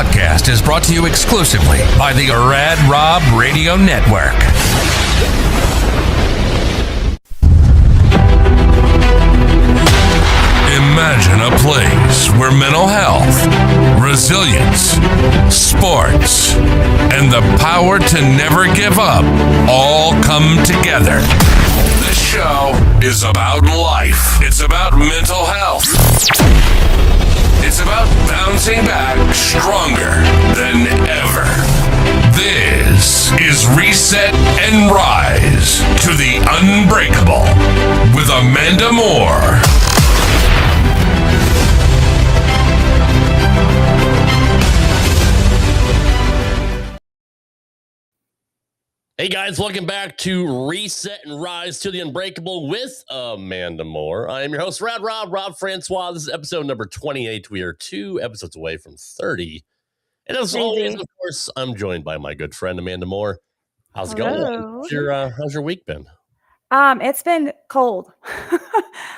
podcast is brought to you exclusively by the Rad Rob Radio Network. Imagine a place where mental health, resilience, sports, and the power to never give up all come together. This show is about life. It's about mental health. It's about bouncing back stronger than ever. This is Reset and Rise to the Unbreakable with Amanda Moore. Hey guys, welcome back to Reset and Rise to the Unbreakable with Amanda Moore. I am your host, Rob Francois. This is episode number 28. We are 2 episodes away from 30. And as always, of course, I'm joined by my good friend, Amanda Moore. How's it going? How's your week been? It's been cold.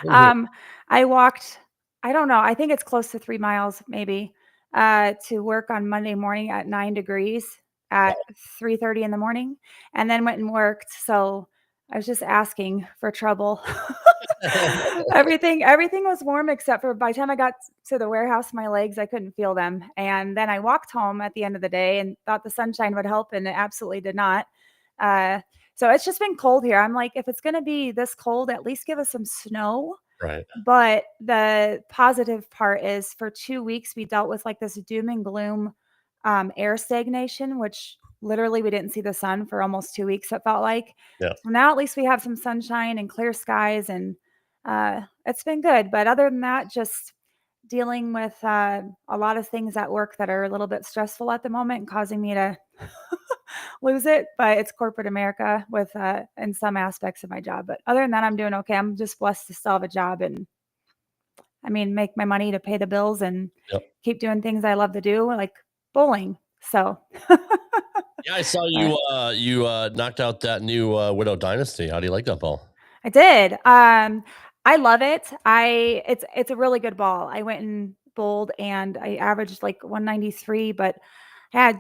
I walked, I don't know, I think it's close to 3 miles maybe, to work on Monday morning at 9 degrees. At 3:30 in the morning, and then went and worked. So I was just asking for trouble. Everything was warm except for by the time I got to the warehouse, my legs, I couldn't feel them. And then I walked home at the end of the day and thought the sunshine would help, and it absolutely did not. So it's just been cold here. I'm like, if it's going to be this cold, at least give us some snow. Right. But the positive part is for 2 weeks, we dealt with like this doom and gloom air stagnation, which literally we didn't see the sun for almost 2 weeks, it felt like. Yeah. So now at least we have some sunshine and clear skies, and it's been good. But other than that, just dealing with a lot of things at work that are a little bit stressful at the moment and causing me to lose it. But it's corporate America with in some aspects of my job. But other than that, I'm doing okay. I'm just blessed to still have a job and make my money to pay the bills and keep doing things I love to do, like bowling. So yeah, I saw you knocked out that new Widow Dynasty. How do you like that ball? I did. I love it. It's a really good ball. I went and bowled and I averaged like 193, but I had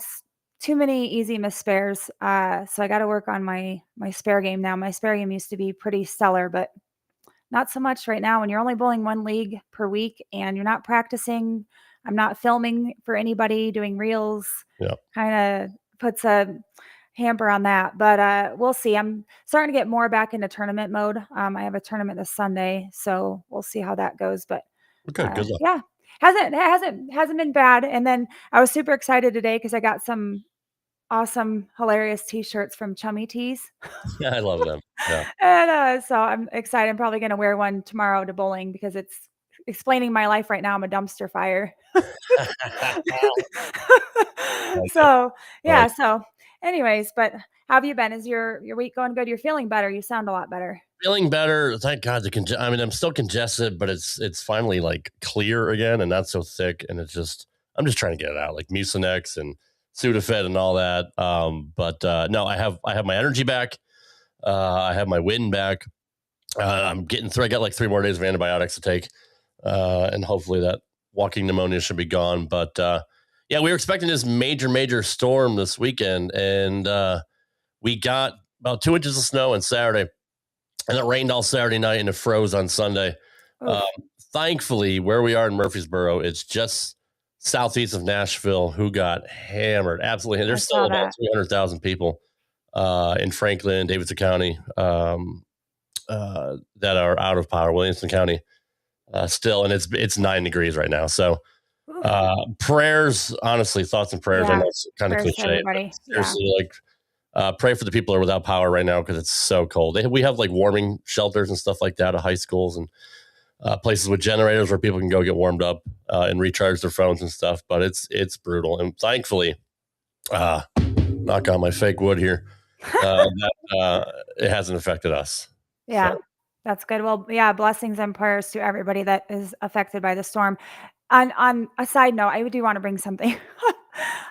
too many easy miss spares. So I got to work on my spare game now. My spare game used to be pretty stellar, but not so much right now when you're only bowling one league per week and you're not practicing. I'm not filming for anybody, doing reels. Yeah. Kind of puts a hamper on that, but we'll see. I'm starting to get more back into tournament mode. I have a tournament this Sunday, so we'll see how that goes. But okay, good luck. Yeah, hasn't been bad. And then I was super excited today because I got some awesome, hilarious T-shirts from Chummy Tees. Yeah, I love them. Yeah, and so I'm excited. I'm probably going to wear one tomorrow to bowling because it's explaining my life right now. I'm a dumpster fire. So yeah. So anyways, but how have you been? Is your week going good? You're feeling better. You sound a lot better. Feeling better. Thank God. I'm still congested, but it's finally like clear again and not so thick. And I'm just trying to get it out, like Mucinex and Sudafed and all that. No, I have my energy back. I have my wind back. I'm getting through. I got like 3 more days of antibiotics to take. And hopefully that walking pneumonia should be gone. But yeah, we were expecting this major storm this weekend, and we got about 2 inches of snow on Saturday, and it rained all Saturday night, and it froze on Sunday. Thankfully, where we are in Murfreesboro, it's just southeast of Nashville, who got hammered. Absolutely. There's still about 300,000 people in Franklin, Davidson County that are out of power, Williamson County. Still, and it's 9 degrees right now. So prayers, honestly, thoughts and prayers. I know it's kind of cliche. Seriously, pray for the people who are without power right now because it's so cold. We have like warming shelters and stuff like that at high schools and places with generators where people can go get warmed up and recharge their phones and stuff. But it's brutal. And thankfully, knock on my fake wood here, it hasn't affected us. Yeah. So. That's good. Well, yeah, blessings and prayers to everybody that is affected by the storm. On a side note, I do want to bring something.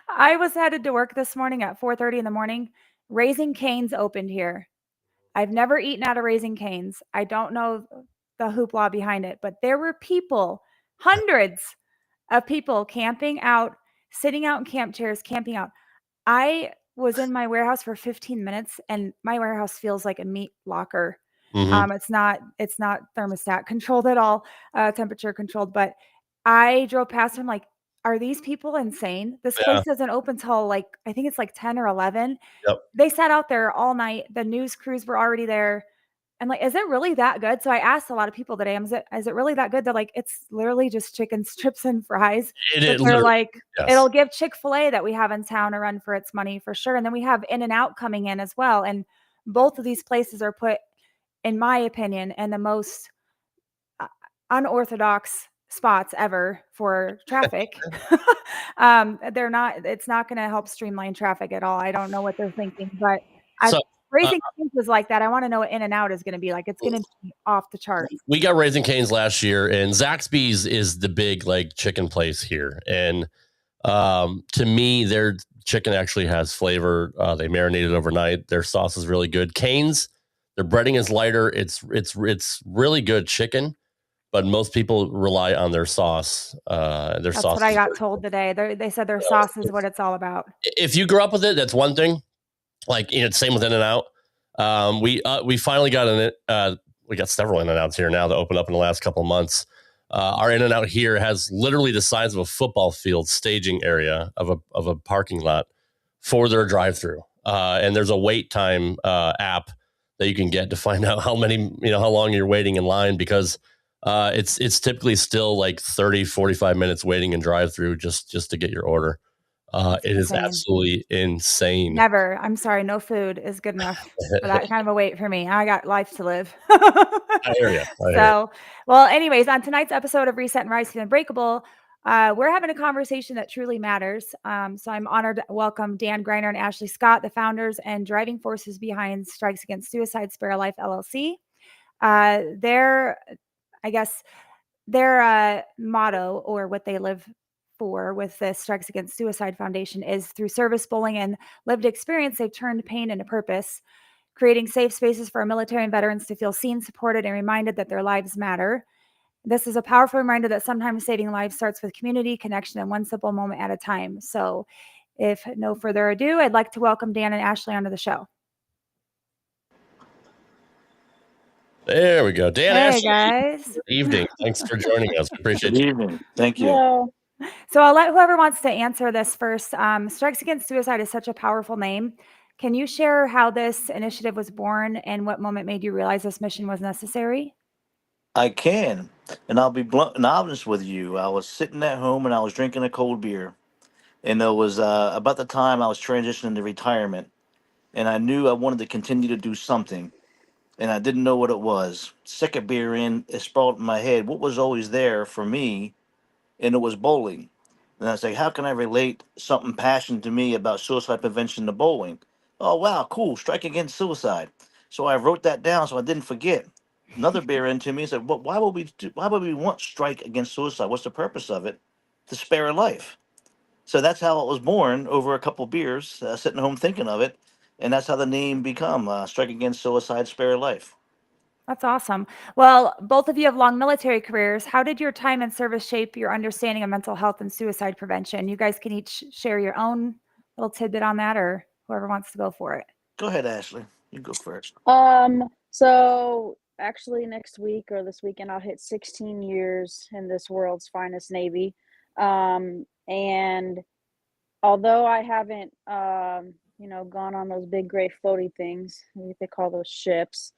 I was headed to work this morning at 4:30 in the morning. Raising Cane's opened here. I've never eaten at a Raising Cane's. I don't know the hoopla behind it, but there were people, hundreds of people camping out, sitting out in camp chairs, camping out. I was in my warehouse for 15 minutes and my warehouse feels like a meat locker. Mhm. It's not thermostat controlled at all, temperature controlled, but I drove past them like, are these people insane? This Yeah. place doesn't open till like, I think it's like 10 or 11. Yep. They sat out there all night. The news crews were already there. And like, is it really that good? So I asked a lot of people today, is it really that good? They're like, it's literally just chicken strips and fries. But It they're literally, like, yes. it'll give Chick-fil-A that we have in town a run for its money for sure. And then we have In-N-Out coming in as well. And both of these places are put, in my opinion, in the most unorthodox spots ever for traffic. It's not going to help streamline traffic at all. I don't know what they're thinking, but So, uh, Raising Cane's was like that. I want to know what In-N-Out is going to be like. It's going to be off the charts. we got Raising Cane's last year, and Zaxby's is the big like chicken place here. And to me, their chicken actually has flavor. They marinate it overnight. Their sauce is really good. Cane's, their breading is lighter. It's really good chicken, but most people rely on their sauce. Their That's sauce. what I got told today. They said their sauce is what it's all about. If you grew up with it, that's one thing. Like, same with In-N-Out. We finally got we got several In-N-Outs here now that opened up in the last couple of months. Our In-N-Out here has literally the size of a football field staging area of a parking lot for their drive-through. And there's a wait time app that you can get to find out how long you're waiting in line, because it's typically still like 30, 45 minutes waiting in drive-through just to get your order. It is absolutely insane. Never. I'm sorry. No food is good enough for that kind of a wait for me. I got life to live. I hear you. So, well, anyways, on tonight's episode of Reset and Rise to Unbreakable, we're having a conversation that truly matters. So I'm honored to welcome Dan Gryner and Ashley Scott, the founders and driving forces behind Strikes Against Suicide Spare A Life LLC. Their motto, or what they live for with the Strikes Against Suicide Foundation, is through service, bowling, and lived experience, they've turned pain into purpose, creating safe spaces for our military and veterans to feel seen, supported, and reminded that their lives matter. This is a powerful reminder that sometimes saving lives starts with community, connection, and one simple moment at a time. So if no further ado, I'd like to welcome Dan and Ashley onto the show. There we go. Dan, hey, Ashley, guys. good evening. Thanks for joining us. We appreciate Good you. evening. Thank you. Hello. So I'll let whoever wants to answer this first. Strikes Against Suicide is such a powerful name. Can you share how this initiative was born and what moment made you realize this mission was necessary? I can. And I'll be blunt and honest with you. I was sitting at home and I was drinking a cold beer. And it was about the time I was transitioning to retirement. And I knew I wanted to continue to do something. And I didn't know what it was. Second beer in, it sprawled in my head what was always there for me, and it was bowling. And I was like, how can I relate something passionate to me about suicide prevention to bowling? Oh, wow, cool. Strike Against Suicide. So I wrote that down so I didn't forget. Another beer into me said, well, why would we want Strike Against Suicide? What's the purpose of it? To spare a life. So that's how it was born over a couple beers, sitting home thinking of it. And that's how the name become Strike Against Suicide, Spare a Life. That's awesome. Well, both of you have long military careers. How did your time in service shape your understanding of mental health and suicide prevention? You guys can each share your own little tidbit on that, or whoever wants to go for it. Go ahead, Ashley. You go first. So actually next week or this weekend, I'll hit 16 years in this world's finest Navy. And although I haven't, gone on those big gray floaty things, they call those ships.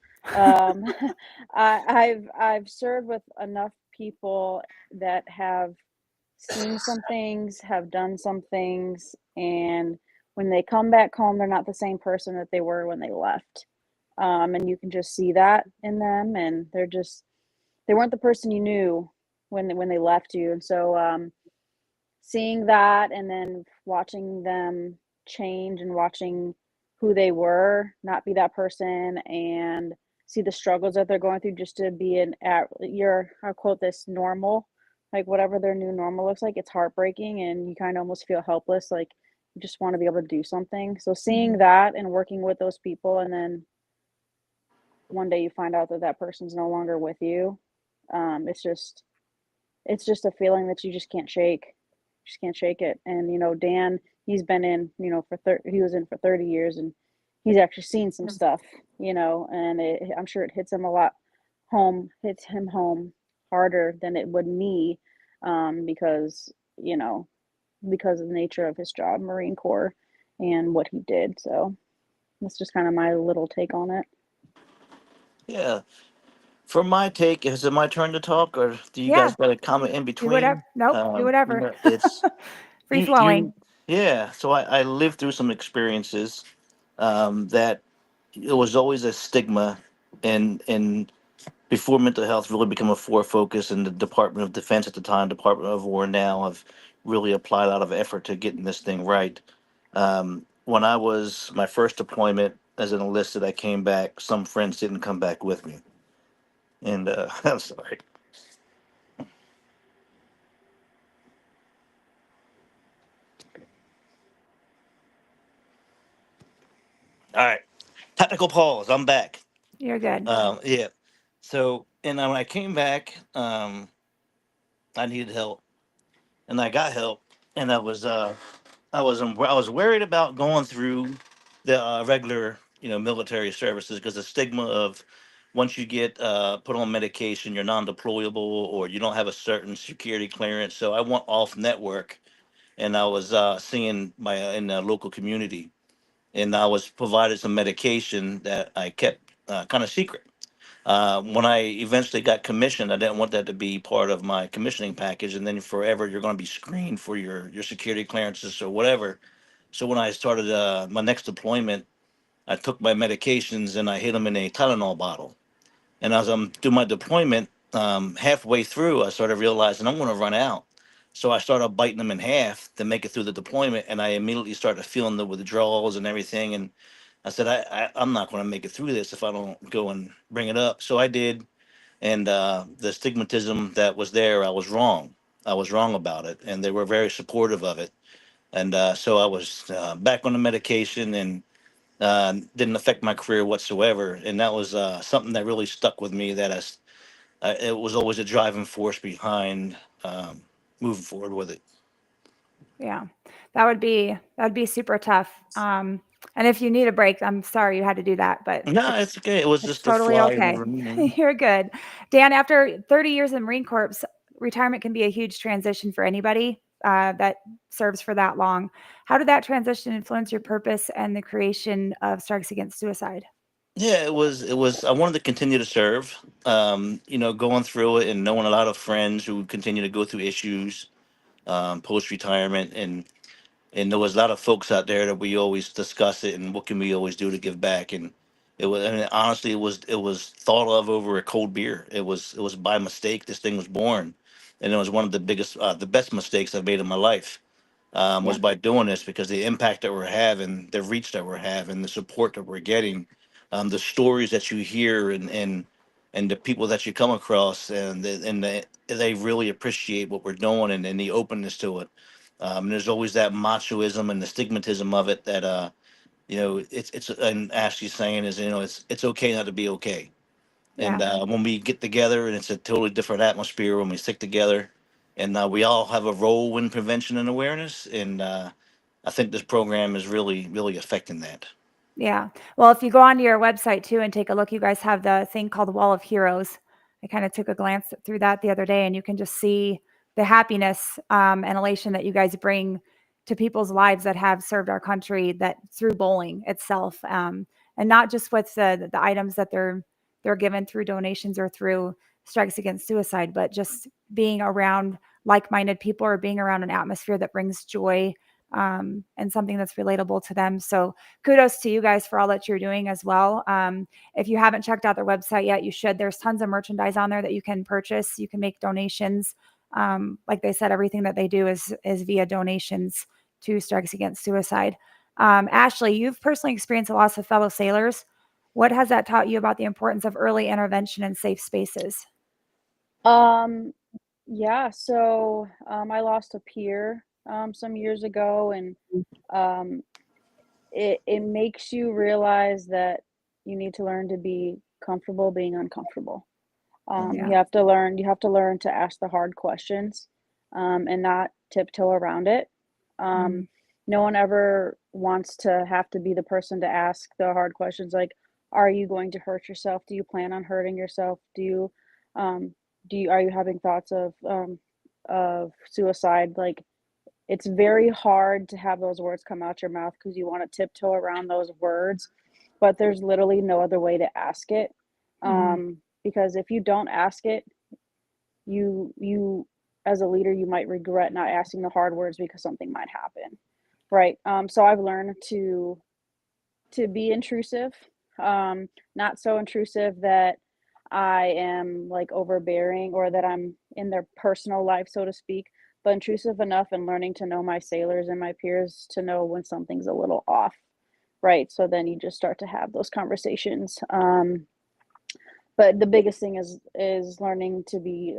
I've served with enough people that have seen some things, have done some things, and when they come back home, they're not the same person that they were when they left. And you can just see that in them, and they weren't the person you knew when they left you. And so seeing that and then watching them change and watching who they were, not be that person, and see the struggles that they're going through just to be I'll quote this, normal, like whatever their new normal looks like. It's heartbreaking, and you kind of almost feel helpless, like you just want to be able to do something. So seeing that and working with those people, and then one day you find out that that person's no longer with you, it's just a feeling that you just can't shake. just can't shake it. And, you know, Dan, he's been in, you know, he was in for 30 years, and he's actually seen some stuff, you know, and I'm sure it hits him home harder than it would me, because, you know, because of the nature of his job, Marine Corps, and what he did. So that's just kind of my little take on it. Yeah. For my take, is it my turn to talk, or do you Yeah. guys got a comment in Do whatever. between? Nope. Do You whatever. know, it's Free you. flowing. Yeah. So I lived through some experiences that it was always a stigma, and before mental health really became a focus in the Department of Defense at the time, Department of War now, have really applied a lot of effort to getting this thing right. When I was my first deployment as an enlisted, I came back. Some friends didn't come back with me, and I'm sorry. All right, technical pause. I'm back. You're good. Yeah. So, and when I came back, I needed help, and I got help, and I was worried about going through the regular, you know, military services, because the stigma of once you get put on medication, you're non-deployable or you don't have a certain security clearance. So I went off network, and I was seeing my in the local community, and I was provided some medication that I kept kind of secret. When I eventually got commissioned, I didn't want that to be part of my commissioning package, and then forever you're going to be screened for your security clearances or whatever. So when I started my next deployment, I took my medications and I hid them in a Tylenol bottle. And as I'm doing my deployment, halfway through, I started realizing I'm going to run out. So I started biting them in half to make it through the deployment, and I immediately started feeling the withdrawals and everything. And I said, I'm not going to make it through this if I don't go and bring it up. So I did, and the stigmatism that was there, I was wrong. I was wrong about it, and they were very supportive of it. And so I was back on the medication, and didn't affect my career whatsoever. And that was something that really stuck with me. It was always a driving force behind moving forward with it. Yeah. That'd be super tough. And if you need a break, I'm sorry you had to do that, but No, it's okay. It was it's just a totally fly okay. over me. You're good. Dan, after 30 years in Marine Corps, retirement can be a huge transition for anybody that serves for that long. How did that transition influence your purpose and the creation of Strikes Against Suicide? Yeah, it was. It was. I wanted to continue to serve. You know, going through it and knowing a lot of friends who continue to go through issues post retirement, and there was a lot of folks out there that we always discuss it and what can we always do to give back. And it was, I mean, honestly, it was thought of over a cold beer. It was by mistake this thing was born, and it was one of the best mistakes I've made in my life. Yeah. Was by doing this, because the impact that we're having, the reach that we're having, the support that we're getting, the stories that you hear, and the people that you come across, they really appreciate what we're doing, and the openness to it. There's always that machoism and the stigmatism of it that you know, it's and Ashley's saying is, you know, it's okay not to be okay. And Yeah. when we get together, and it's a totally different atmosphere when we stick together, and we all have a role in prevention and awareness. And I think this program is really, really affecting that. Yeah. Well, if you go onto your website too and take a look, you guys have the thing called the Wall of Heroes. I kind of took a glance through that the other day, and you can just see the happiness and elation that you guys bring to people's lives that have served our country, that through bowling itself, and not just with the items that they're given through donations or through Strikes Against Suicide, but just being around like-minded people or being around an atmosphere that brings joy and something that's relatable to them. So kudos to you guys for all that you're doing as well. If you haven't checked out their website yet, you should. There's tons of merchandise on there that you can purchase. You can make donations. Like they said, everything that they do is via donations to Strikes Against Suicide. Ashley, you've personally experienced the loss of fellow sailors. What has that taught you about the importance of early intervention in safe spaces? Yeah, so I lost a peer some years ago, and um, it makes you realize that you need to learn to be comfortable being uncomfortable. Yeah. You have to learn to ask the hard questions. and not tiptoe around it. No one ever wants to have to be the person to ask the hard questions like, are you going to hurt yourself? Do you plan on hurting yourself? Are you having thoughts of suicide? Like, it's very hard to have those words come out your mouth because you want to tiptoe around those words, but there's literally no other way to ask it. Because if you don't ask it, you as a leader, you might regret not asking the hard words because something might happen, right? So I've learned to be intrusive, not so intrusive that I am like overbearing or that I'm in their personal life, so to speak, but intrusive enough and learning to know my sailors and my peers to know when something's a little off, right? So then you just start to have those conversations. But the biggest thing is learning to be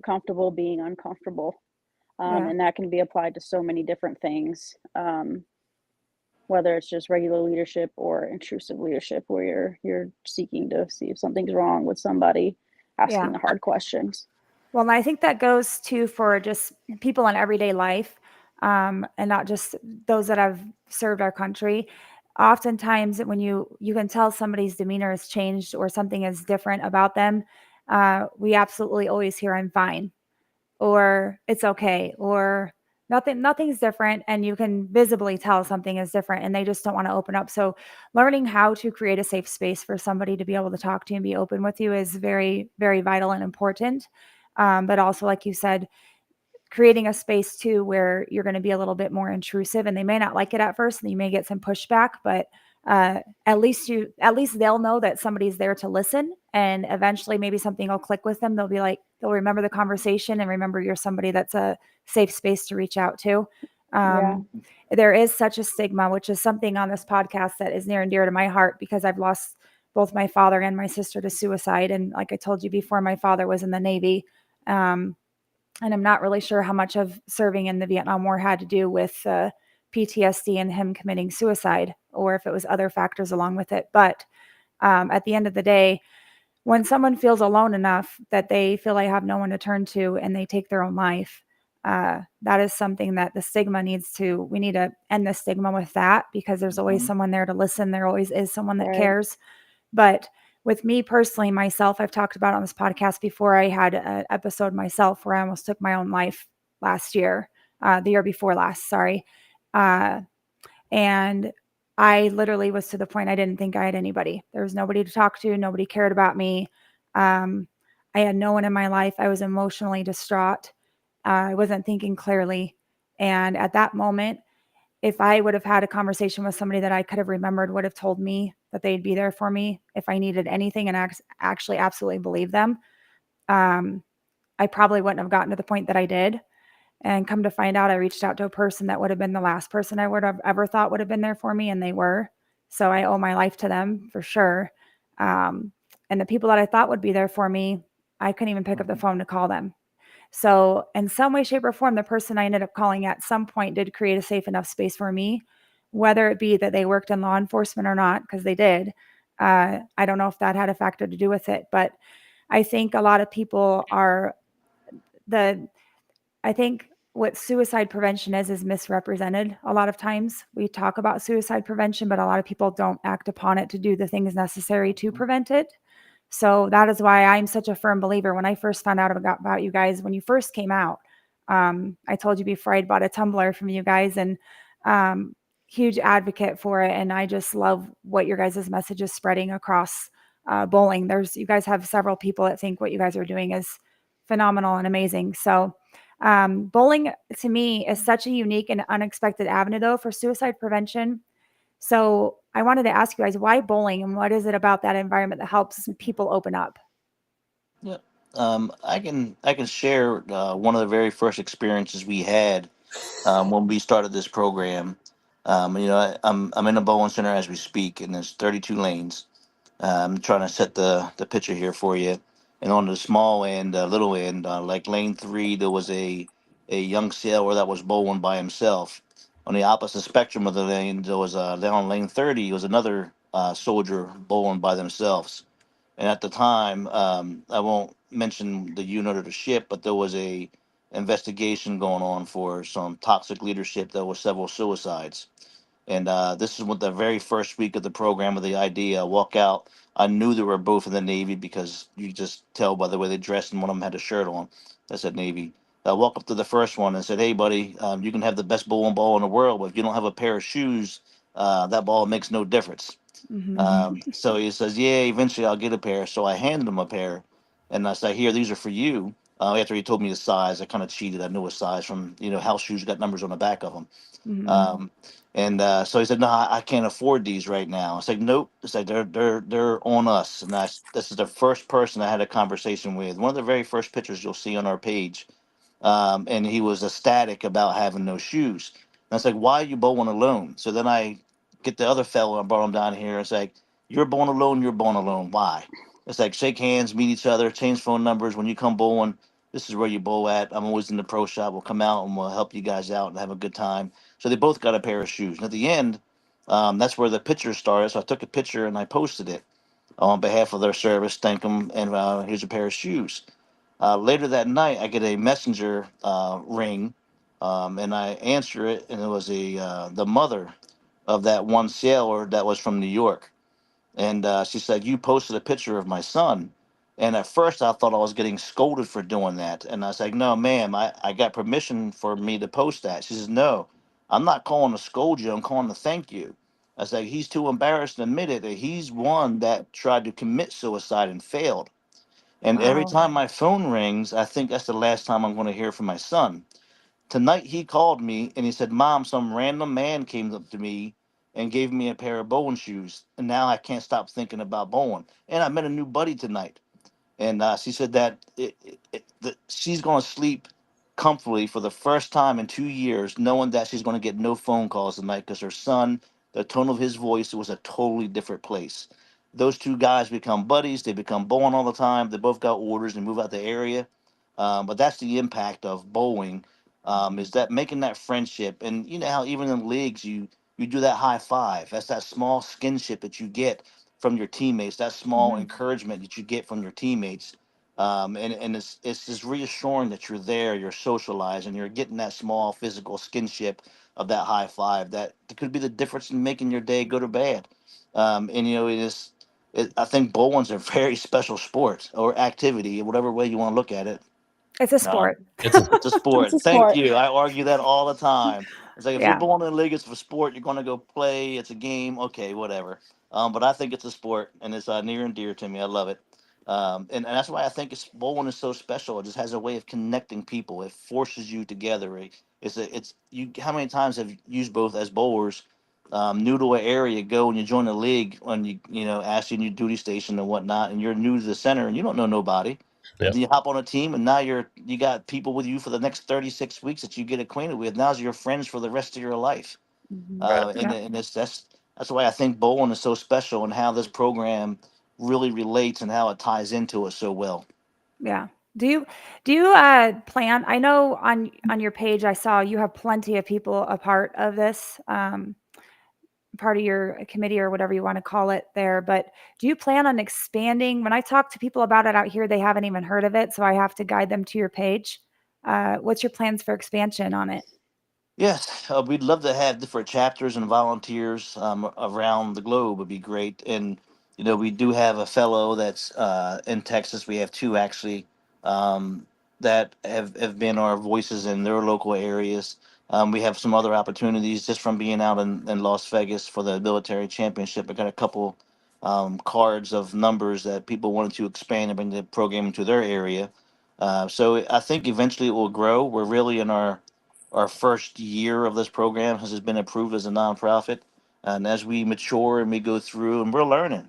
comfortable being uncomfortable. And that can be applied to so many different things, whether it's just regular leadership or intrusive leadership where you're seeking to see if something's wrong with somebody, asking the hard questions. Well, and I think that goes too for just people in everyday life, and not just those that have served our country. Oftentimes when you can tell somebody's demeanor has changed or something is different about them, we absolutely always hear "I'm fine," or "It's okay," or nothing's different, and you can visibly tell something is different and they just don't want to open up. So learning how to create a safe space for somebody to be able to talk to and be open with you is very, very vital and important. But also, like you said, creating a space too where you're going to be a little bit more intrusive, and they may not like it at first and you may get some pushback, but at least they'll know that somebody's there to listen, and eventually maybe something will click with them. They'll remember the conversation and remember you're somebody that's a safe space to reach out to. There is such a stigma, which is something on this podcast that is near and dear to my heart because I've lost both my father and my sister to suicide. And like I told you before, my father was in the Navy. And I'm not really sure how much of serving in the Vietnam War had to do with PTSD and him committing suicide, or if it was other factors along with it. But at the end of the day, when someone feels alone enough that they feel they have no one to turn to and they take their own life, that is something that we need to end the stigma with that, because there's always someone there to listen. There always is someone that cares. But with me personally, myself, I've talked about on this podcast before, I had an episode myself where I almost took my own life last year, the year before last, sorry. And I literally was to the point I didn't think I had anybody. There was nobody to talk to. Nobody cared about me. I had no one in my life. I was emotionally distraught. I wasn't thinking clearly. And at that moment, if I would have had a conversation with somebody that I could have remembered, would have told me that they'd be there for me if I needed anything, and actually absolutely believe them, I probably wouldn't have gotten to the point that I did. And come to find out, I reached out to a person that would have been the last person I would have ever thought would have been there for me, and they were. So I owe my life to them for sure. And the people that I thought would be there for me, I couldn't even pick up the phone to call them. So in some way, shape, or form, the person I ended up calling at some point did create a safe enough space for me, whether it be that they worked in law enforcement or not, because they did. I don't know if that had a factor to do with it, but I think a lot of people I think what suicide prevention is misrepresented a lot of times. We talk about suicide prevention, but a lot of people don't act upon it to do the things necessary to prevent it. So that is why I'm such a firm believer. When I first found out about you guys, when you first came out, I told you before I'd bought a tumbler from you guys, and huge advocate for it. And I just love what your guys' message is spreading across bowling. You guys have several people that think what you guys are doing is phenomenal and amazing. So bowling to me is such a unique and unexpected avenue though for suicide prevention. So I wanted to ask you guys, why bowling, and what is it about that environment that helps people open up? Yeah. I can share one of the very first experiences we had when we started this program. I'm in a bowling center as we speak, and there's 32 lanes. I'm trying to set the picture here for you. And on the small end, little end, like lane 3, there was a young sailor that was bowling by himself. On the opposite spectrum of the lane, there was down lane 30 was another soldier bowling by themselves. And at the time, I won't mention the unit or the ship, but there was a investigation going on for some toxic leadership. There were several suicides. And this is what the very first week of the program of the idea. I walk out. I knew they were both in the Navy because you just tell by the way they dressed, and one of them had a shirt on that said Navy. I walk up to the first one and said, "Hey, buddy, you can have the best bowling ball in the world, but if you don't have a pair of shoes, that ball makes no difference." So he says, "Yeah, eventually I'll get a pair." So I handed him a pair, and I said, "Here, these are for you." After he told me the size, I kind of cheated. I knew a size from house shoes got numbers on the back of them. Um, and so he said, "No, I can't afford these right now." I said, "Nope." It's like they're on us. And this is the first person I had a conversation with. One of the very first pictures you'll see on our page. And he was ecstatic about having those shoes. And I was like, "Why are you bowling alone?" So then I get the other fellow and brought him down here. It's like, "You're bowling alone. You're bowling alone. Why?" It's like, shake hands, meet each other, change phone numbers. When you come bowling, this is where you bowl at. I'm always in the pro shop. We'll come out and we'll help you guys out and have a good time. So they both got a pair of shoes. And at the end, that's where the picture started. So I took a picture and I posted it on behalf of their service. Thank them. And here's a pair of shoes. Later that night, I get a messenger ring, and I answer it, and it was the mother of that one sailor that was from New York, and she said, "You posted a picture of my son." And at first, I thought I was getting scolded for doing that, and I was like, "No, ma'am, I got permission for me to post that." She says, "No, I'm not calling to scold you. I'm calling to thank you." I was like, "He's too embarrassed to admit it. That he's one that tried to commit suicide and failed." And every Wow. time my phone rings, I think that's the last time I'm going to hear from my son. Tonight he called me and he said, "Mom, some random man came up to me and gave me a pair of bowling shoes. And now I can't stop thinking about bowling. And I met a new buddy tonight." And she said that she's going to sleep comfortably for the first time in 2 years, knowing that she's going to get no phone calls tonight because her son, the tone of his voice, was a totally different place. Those two guys become buddies. They become bowling all the time. They both got orders and move out the area. But that's the impact of bowling, is that making that friendship. And you know how even in leagues, you do that high five. That's that small skinship that you get from your teammates, that small encouragement that you get from your teammates. And it's just reassuring that you're there, you're socializing, you're getting that small physical skinship of that high five that could be the difference in making your day go to bed. And I think bowling's a very special sport or activity, whatever way you want to look at it. It's a um, sport. It's a it's a It's sport. a Thank sport. you. I argue that all the time. It's like if you're Yeah. born in a league, it's a sport. You're going to go play. It's a game. Okay, whatever. But I think it's a sport, and it's near and dear to me. I love it. And that's why I think bowling is so special. It just has a way of connecting people. It forces you together. It's you. How many times have you used both as bowlers? New to an area, go and you join a league when you ask you in your duty station and whatnot, and you're new to the center and you don't know nobody. yep. Then you hop on a team, and now you got people with you for the next 36 weeks that you get acquainted with. Now's your friends for the rest of your life. Right. Yeah. And that's why I think bowling is so special and how this program really relates and how it ties into it so well. Yeah. Do you plan? I know on your page I saw you have plenty of people a part of this, part of your committee or whatever you want to call it there. But do you plan on expanding? When I talk to people about it out here, they haven't even heard of it, so I have to guide them to your page. What's your plans for expansion on it? Yes, we'd love to have different chapters and volunteers around the globe. Would be great. And we do have a fellow that's in Texas. We have two actually, that have been our voices in their local areas. We have some other opportunities just from being out in Las Vegas for the military championship. I got a couple cards of numbers that people wanted to expand and bring the program into their area. So I think eventually it will grow. We're really in our first year of this program has been approved as a nonprofit. And as we mature and we go through and we're learning,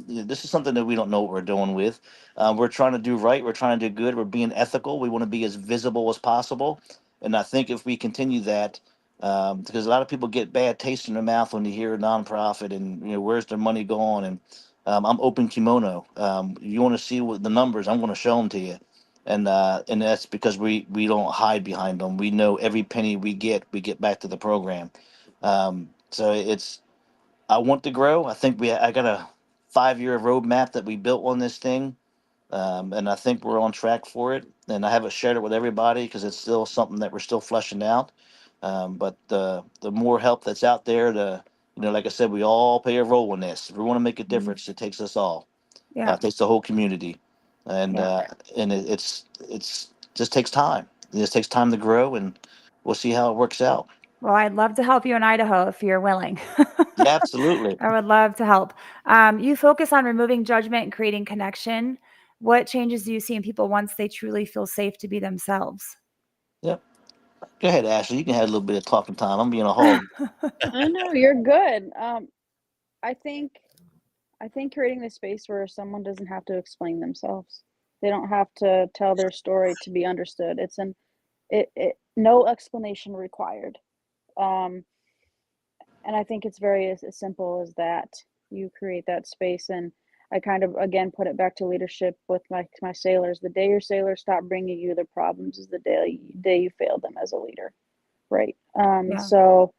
this is something that we don't know what we're doing with. We're trying to do right. We're trying to do good. We're being ethical. We want to be as visible as possible. And I think if we continue that, because a lot of people get bad taste in their mouth when they hear a nonprofit and where's their money going. And I'm open kimono. You want to see what the numbers? I'm going to show them to you, and that's because we don't hide behind them. We know every penny we get back to the program. So I want to grow. I think I got a 5-year roadmap that we built on this thing. And I think we're on track for it. And I haven't shared it with everybody because it's still something that we're still fleshing out. But the more help that's out there, like I said, we all play a role in this. If we want to make a difference, it takes us all. Yeah. It takes the whole community, and Yeah. it's just takes time. It just takes time to grow, and we'll see how it works out. Well, I'd love to help you in Idaho if you're willing. Yeah, absolutely. I would love to help. You focus on removing judgment and creating connection. What changes do you see in people once they truly feel safe to be themselves? Yep. Go ahead, Ashley. You can have a little bit of talking time. I'm being a hog. I know you're good. I think creating the space where someone doesn't have to explain themselves. They don't have to tell their story to be understood. No explanation required. And I think it's very as simple as that. You create that space, and I kind of again put it back to leadership with my sailors. The day your sailors stop bringing you their problems is the day you failed them as a leader, right? Yeah. So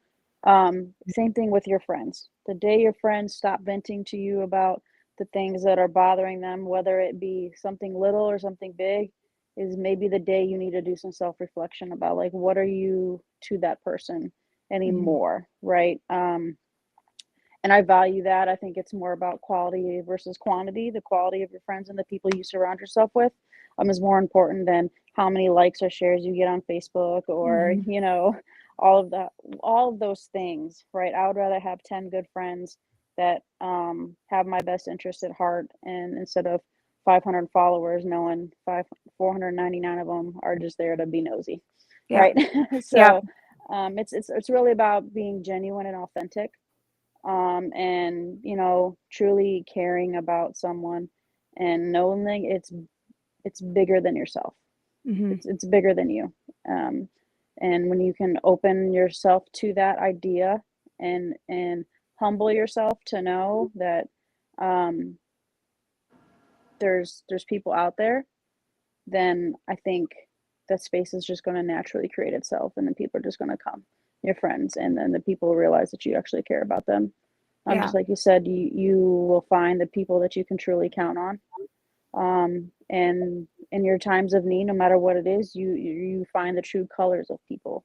same thing with your friends. The day your friends stop venting to you about the things that are bothering them, whether it be something little or something big, is maybe the day you need to do some self-reflection about, like, what are you to that person anymore, right? And I value that. I think it's more about quality versus quantity. The quality of your friends and the people you surround yourself with is more important than how many likes or shares you get on Facebook or, all of those things, right? I would rather have 10 good friends that have my best interest at heart, and instead of 500 followers, knowing 499 of them are just there to be nosy, Yeah. right? Yeah. So it's really about being genuine and authentic, and truly caring about someone, and knowing it's bigger than yourself. Mhm. It's bigger than you. And when you can open yourself to that idea and humble yourself to know that there's people out there, then I think that space is just going to naturally create itself, and then people are just going to come, your friends, and then the people realize that you actually care about them. Yeah. Just like you said, you will find the people that you can truly count on. And in your times of need, no matter what it is, you find the true colors of people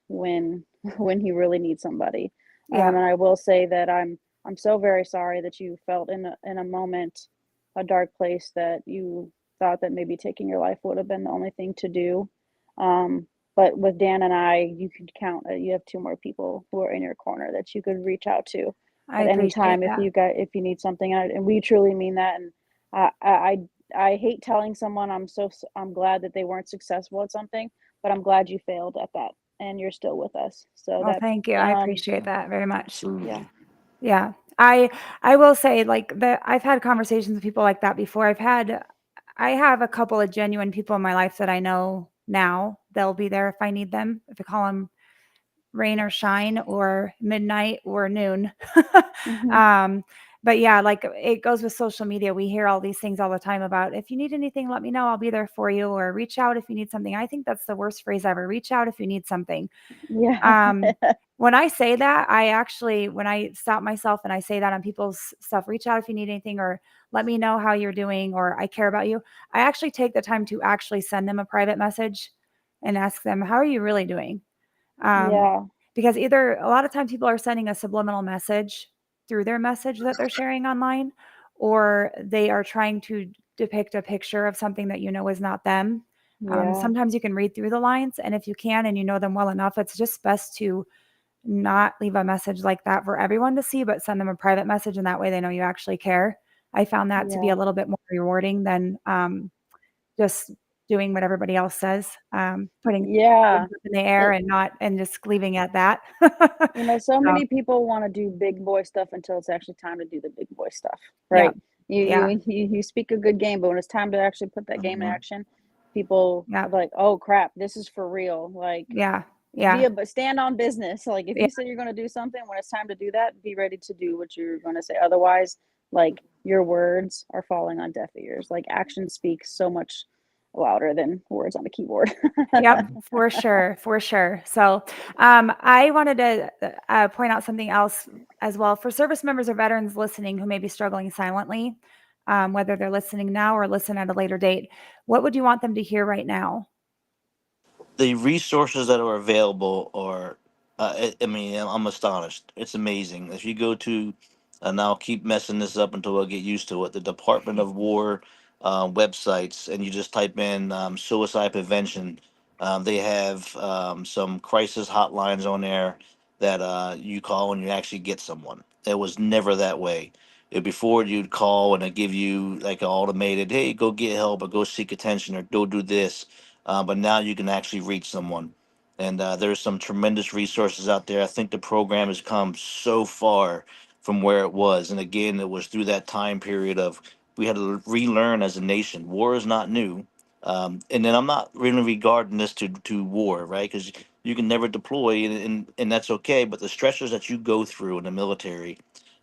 when you really need somebody. Yeah. And I will say that I'm so very sorry that you felt in a moment, a dark place, that you thought that maybe taking your life would have been the only thing to do. But with Dan and I, you could count, you have two more people who are in your corner that you could reach out to I at any appreciate time that. if you need something, and we truly mean that. And I hate telling someone I'm glad that they weren't successful at something, but I'm glad you failed at that and you're still with us. So Well, thank you. I appreciate that very much. Absolutely. yeah. Yeah. I will say, like, I've had conversations with people like that before. I have a couple of genuine people in my life that I know now. They'll be there if I need them. If I call them rain or shine or midnight or noon. Mhm. But yeah, like it goes with social media. We hear all these things all the time about, if you need anything, let me know. I'll be there for you, or reach out if you need something. I think that's the worst phrase ever. Reach out if you need something. Yeah. When I say that, when I stop myself and I say that on people's stuff, reach out if you need anything, or let me know how you're doing, or I care about you. I actually take the time to actually send them a private message and ask them, how are you really doing? Yeah. Because either a lot of times people are sending a subliminal message through their message that they're sharing online, or they are trying to depict a picture of something that is not them. Yeah. Sometimes you can read through the lines, and if you can and you know them well enough, it's just best to not leave a message like that for everyone to see, but send them a private message, and that way they know you actually care. I found that to be Yeah. a little bit more rewarding than just doing what everybody else says, putting Yeah. things up in the air and just leaving it at that. So So, many people want to do big boy stuff until it's actually time to do the big boy stuff, yeah, right? You yeah, you speak a good game, but when it's time to actually put that game in action, people yeah, are like, "Oh crap, this is for real." Like, yeah, yeah, but stand on business. Like, if yeah, you say you're going to do something, when it's time to do that, be ready to do what you're going to say. Otherwise, like, your words are falling on deaf ears. Like, action speaks so much louder than words on a keyboard. yep, for sure, for sure. So, I wanted to point out something else as well for service members or veterans listening who may be struggling silently. whether they're listening now or listen at a later date, what would you want them to hear right now? The resources that are available are, I mean, I'm astonished. It's amazing. If you go to, and I'll keep messing this up until I get used to it, the Department of War websites, and you just type in suicide prevention, they have some crisis hotlines on there that you call and you actually get someone. It was never that way. Before you'd call and they give you like an automated, hey, go get help or go seek attention or go do this, but now you can actually reach someone. And there's some tremendous resources out there. I think the program has come so far from where it was. And again, it was through that time period of we had to relearn as a nation. War is not new. And then I'm not really regarding this to war, right? Because you can never deploy, and that's okay. But the stressors that you go through in the military,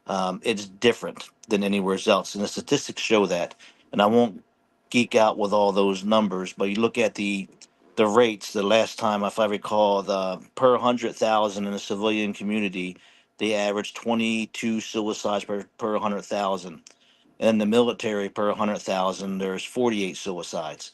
it's different than anywhere else. And the statistics show that. And I won't geek out with all those numbers, but you look at the rates. The last time, if I recall, the per 100,000 in the civilian community, they averaged 22 suicides per 100,000. And in the military, per 100,000, there's 48 suicides.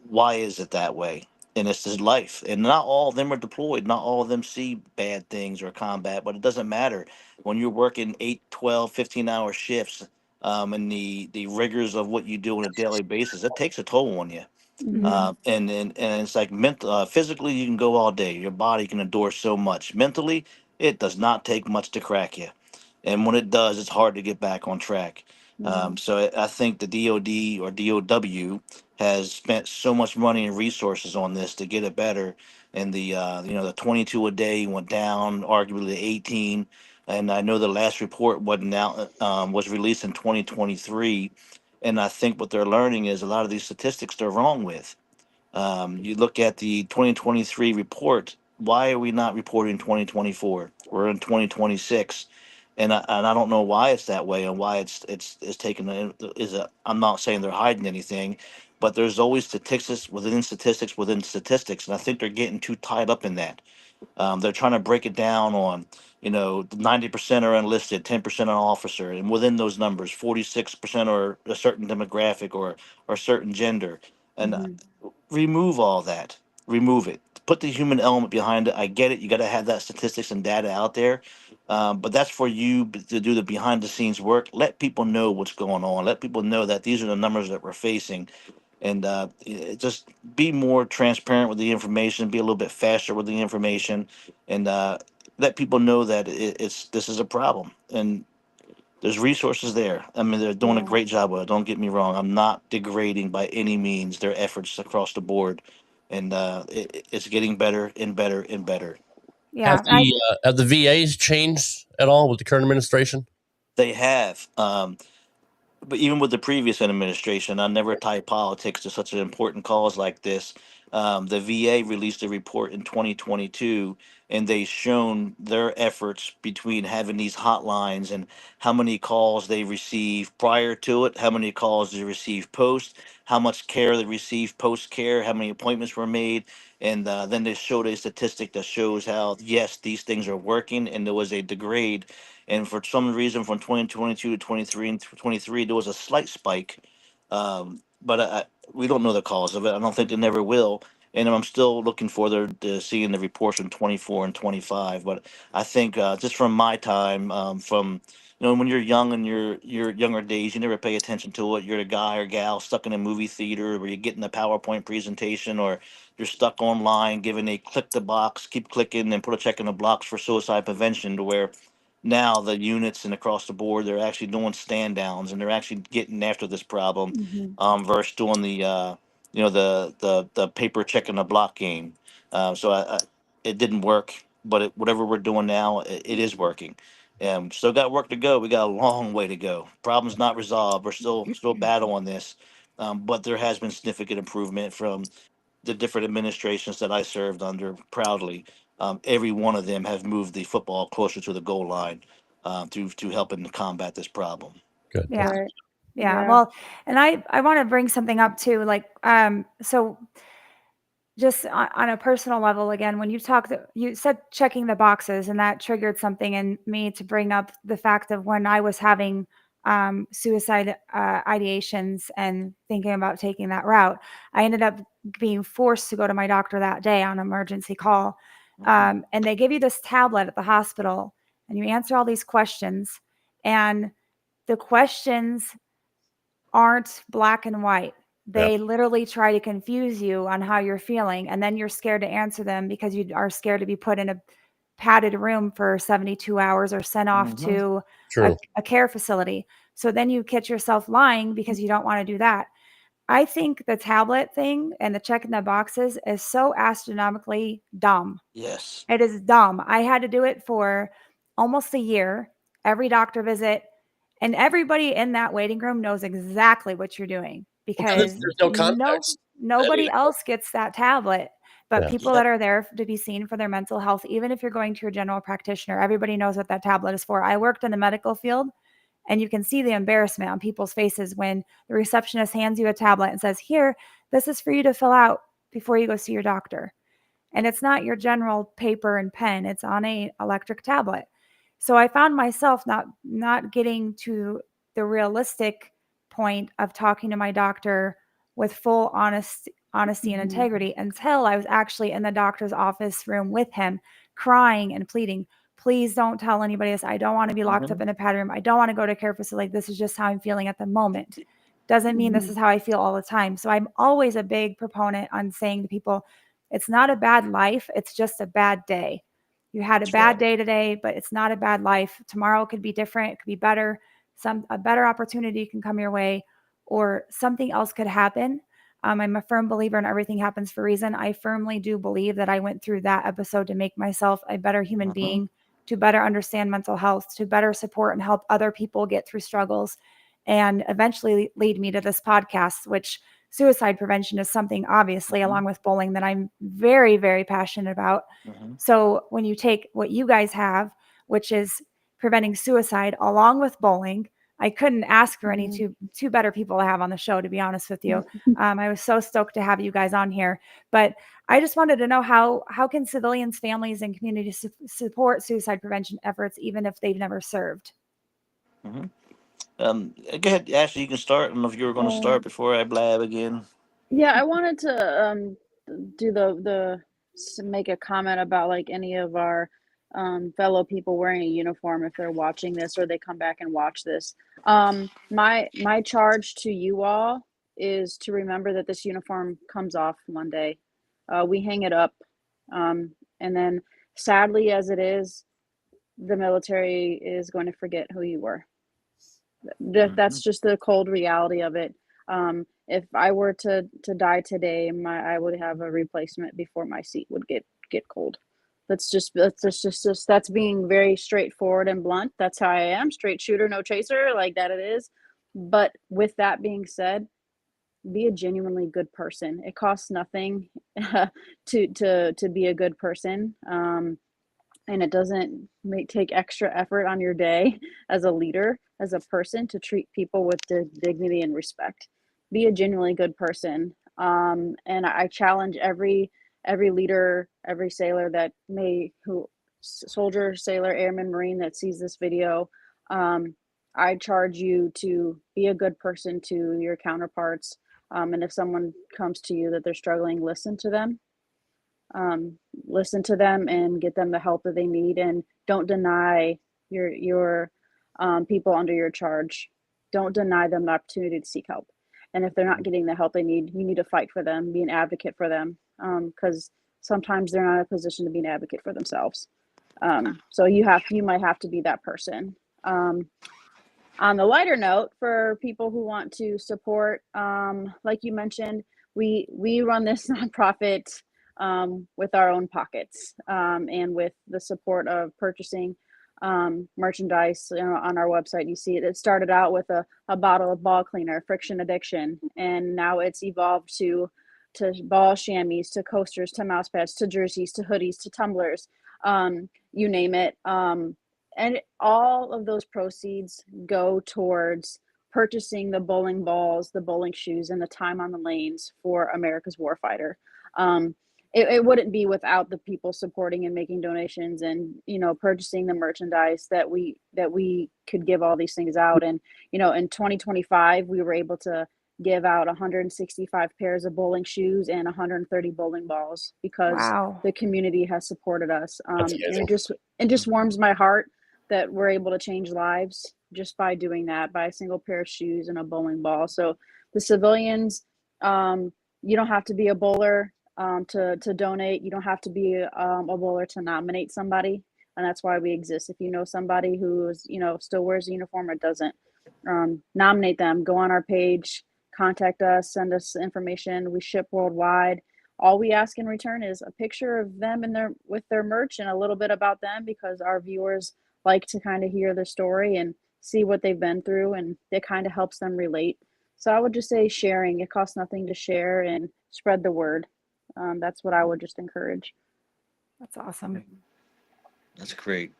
Why is it that way? And it's his life. And not all of them are deployed. Not all of them see bad things or combat, but it doesn't matter. When you're working 8, 12, 15-hour shifts, and the rigors of what you do on a daily basis, it takes a toll on you. And it's like mental, physically, you can go all day. Your body can endure so much. Mentally, it does not take much to crack you. And when it does, it's hard to get back on track. So I think the DoD or DOW has spent so much money and resources on this to get it better. And the 22 a day went down, arguably to 18. And I know the last report wasn't out, was released in 2023. And I think what they're learning is a lot of these statistics they're wrong with. You look at the 2023 report. Why are we not reporting 2024? We're in 2026, and I don't know why it's that way and why it's taken. I'm not saying they're hiding anything, but there's always statistics within statistics within statistics, and I think they're getting too tied up in that. They're trying to break it down on, 90% are enlisted, 10% are officer, and within those numbers, 46% are a certain demographic or certain gender. And remove all that. Remove it. Put the human element behind it. I get it. You got to have that statistics and data out there, but that's for you to do the behind the scenes work. Let people know what's going on. Let people know that these are the numbers that we're facing, and just be more transparent with the information. Be a little bit faster with the information, and let people know that this is a problem. And there's resources there. I mean, they're doing a Yeah. great job with it. Don't get me wrong. I'm not degrading by any means their efforts across the board, and it's getting better and better and better. Yeah. Have the VAs changed at all with the current administration? They have. But even with the previous administration, I never tied politics to such an important cause like this. The VA released a report in 2022, and they shown their efforts between having these hotlines and how many calls they received prior to it, how many calls they received post, how much care they received post care, how many appointments were made, and then they showed a statistic that shows how yes, these things are working, and there was a degrade. And for some reason, from 2022 to 23 and 23, there was a slight spike. But we don't know the cause of it. I don't think they never will. And I'm still looking for the seeing the reports from 24 and 25. But I think just from my time, from when you're young and your younger days, you never pay attention to it. You're a guy or gal stuck in a movie theater where you're getting a PowerPoint presentation, or you're stuck online giving a click the box, keep clicking, and put a check in the box for suicide prevention, to where now the units and across the board they're actually doing stand downs and they're actually getting after this problem, versus doing the paper check in the block game. So it didn't work, but whatever we're doing now, it is working. Still got work to go. We got a long way to go. Problem's not resolved. We're still battling this, but there has been significant improvement from the different administrations that I served under proudly. Every one of them have moved the football closer to the goal line, to helping to combat this problem. Good. Yeah. Right. Yeah. Yeah. Well, and I want to bring something up too, like, so just on a personal level, again, when you said checking the boxes, and that triggered something in me to bring up the fact of when I was having suicide ideations and thinking about taking that route. I ended up being forced to go to my doctor that day on emergency call. And they give you this tablet at the hospital and you answer all these questions, and the questions aren't black and white. They literally try to confuse you on how you're feeling. And then you're scared to answer them because you are scared to be put in a padded room for 72 hours or sent off to a care facility. So then you catch yourself lying because you don't want to do that. I think the tablet thing and the checking the boxes is so astronomically dumb. Yes. It is dumb. I had to do it for almost a year, every doctor visit, and everybody in that waiting room knows exactly what you're doing because there's no context. nobody else gets that tablet. But Yeah. people that are there to be seen for their mental health, even if you're going to your general practitioner, everybody knows what that tablet is for. I worked in the medical field, and you can see the embarrassment on people's faces when the receptionist hands you a tablet and says, "Here, this is for you to fill out before you go see your doctor." And it's not your general paper and pen, it's on a electric tablet. So I found myself not getting to the realistic point of talking to my doctor with full honesty and integrity until I was actually in the doctor's office room with him, crying and pleading, "Please don't tell anybody this. I don't want to be locked up in a pad room. I don't want to go to care facility. This is just how I'm feeling at the moment. Doesn't mean this is how I feel all the time." So I'm always a big proponent on saying to people, it's not a bad life. It's just a bad day. You had a bad day today, but it's not a bad life. Tomorrow could be different. It could be better. A better opportunity can come your way, or something else could happen. I'm a firm believer in everything happens for a reason. I firmly do believe that I went through that episode to make myself a better human being, to better understand mental health, to better support and help other people get through struggles, and eventually lead me to this podcast, which suicide prevention is something, obviously, along with bowling, that I'm very, very passionate about. So when you take what you guys have, which is preventing suicide, along with bowling, I couldn't ask for any two better people to have on the show, to be honest with you. I was so stoked to have you guys on here. But I just wanted to know how can civilians, families, and communities support suicide prevention efforts, even if they've never served? Go ahead, Ashley. You can start. I don't know if you were going to start before I blab again. Yeah, I wanted to do make a comment about like any of our fellow people wearing a uniform if they're watching this or they come back and watch this. My charge to you all is to remember that this uniform comes off one day. We hang it up, and then sadly as it is, the military is going to forget who you were. That's just the cold reality of it. If I were to die today, I would have a replacement before my seat would get cold. That's being very straightforward and blunt. That's how I am. Straight shooter, no chaser, like that it is. But with that being said, be a genuinely good person. It costs nothing to be a good person. And it doesn't take extra effort on your day as a leader, as a person, to treat people with dignity and respect. Be a genuinely good person. And I challenge every leader, every sailor soldier, sailor, airman, Marine that sees this video. I charge you to be a good person to your counterparts. And if someone comes to you that they're struggling, listen to them. Listen to them and get them the help that they need, and don't deny your people under your charge. Don't deny them the opportunity to seek help. And if they're not getting the help they need, you need to fight for them, be an advocate for them, because sometimes they're not in a position to be an advocate for themselves. So you might have to be that person. On the lighter note, for people who want to support, like you mentioned, we run this nonprofit with our own pockets, and with the support of purchasing merchandise. On our website, you see it. It started out with a bottle of ball cleaner, friction addiction, and now it's evolved to ball chamois, to coasters, to mouse pads, to jerseys, to hoodies, to tumblers, you name it. And all of those proceeds go towards purchasing the bowling balls, the bowling shoes, and the time on the lanes for America's warfighter. it wouldn't be without the people supporting and making donations and, you know, purchasing the merchandise that we could give all these things out. And, you know, in 2025, we were able to give out 165 pairs of bowling shoes and 130 bowling balls because Wow. the community has supported us. That's And amazing. it just warms my heart that we're able to change lives just by doing that, by a single pair of shoes and a bowling ball. So the civilians, you don't have to be a bowler to donate. You don't have to be a bowler to nominate somebody, and that's why we exist. If you know somebody who is, you know, still wears a uniform or doesn't, nominate them. Go on our page, contact us, send us information. We ship worldwide. All we ask in return is a picture of them and with their merch and a little bit about them, because our viewers like to kind of hear their story and see what they've been through, and it kind of helps them relate. So I would just say sharing. It costs nothing to share and spread the word. That's what I would just encourage. That's awesome. That's great.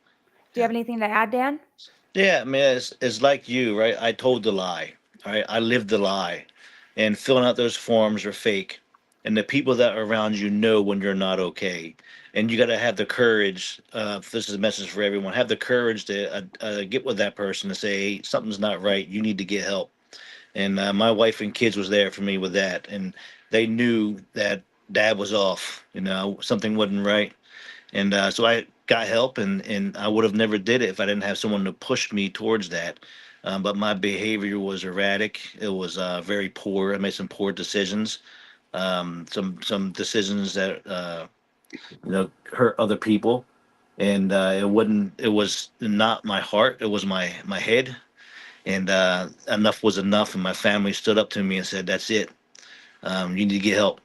Do you have anything to add, Dan? Yeah, I mean, it's like you, right? I told the lie, right? I lived the lie, and filling out those forms are fake, and the people that are around you know when you're not okay, and you got to have the courage. This is a message for everyone: have the courage to get with that person and say, hey, something's not right. You need to get help. And my wife and kids was there for me with that, and they knew that Dad was off. You know, something wasn't right, and so I got help, and I would have never did it if I didn't have someone to push me towards that. But my behavior was erratic. It was very poor. I made some poor decisions, some decisions that hurt other people, and it wasn't. It was not my heart. It was my head. And enough was enough, and my family stood up to me and said, "That's it. You need to get help."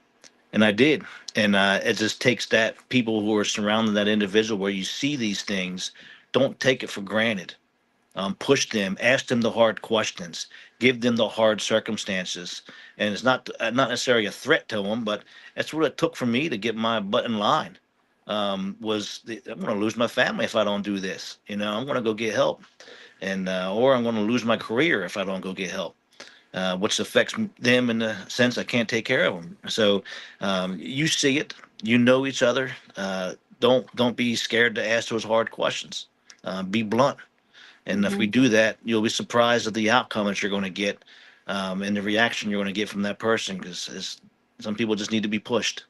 And I did. And it just takes that people who are surrounding that individual where you see these things, don't take it for granted. Push them, ask them the hard questions, give them the hard circumstances. And it's not necessarily a threat to them, but that's what it took for me to get my butt in line. I'm going to lose my family if I don't do this. You know, I'm going to go get help, and or I'm going to lose my career if I don't go get help. Which affects them in the sense I can't take care of them. So you see it, you know each other. Don't be scared to ask those hard questions. Be blunt, and if we do that, you'll be surprised at the outcome that you're going to get, and the reaction you're going to get from that person. Because some people just need to be pushed.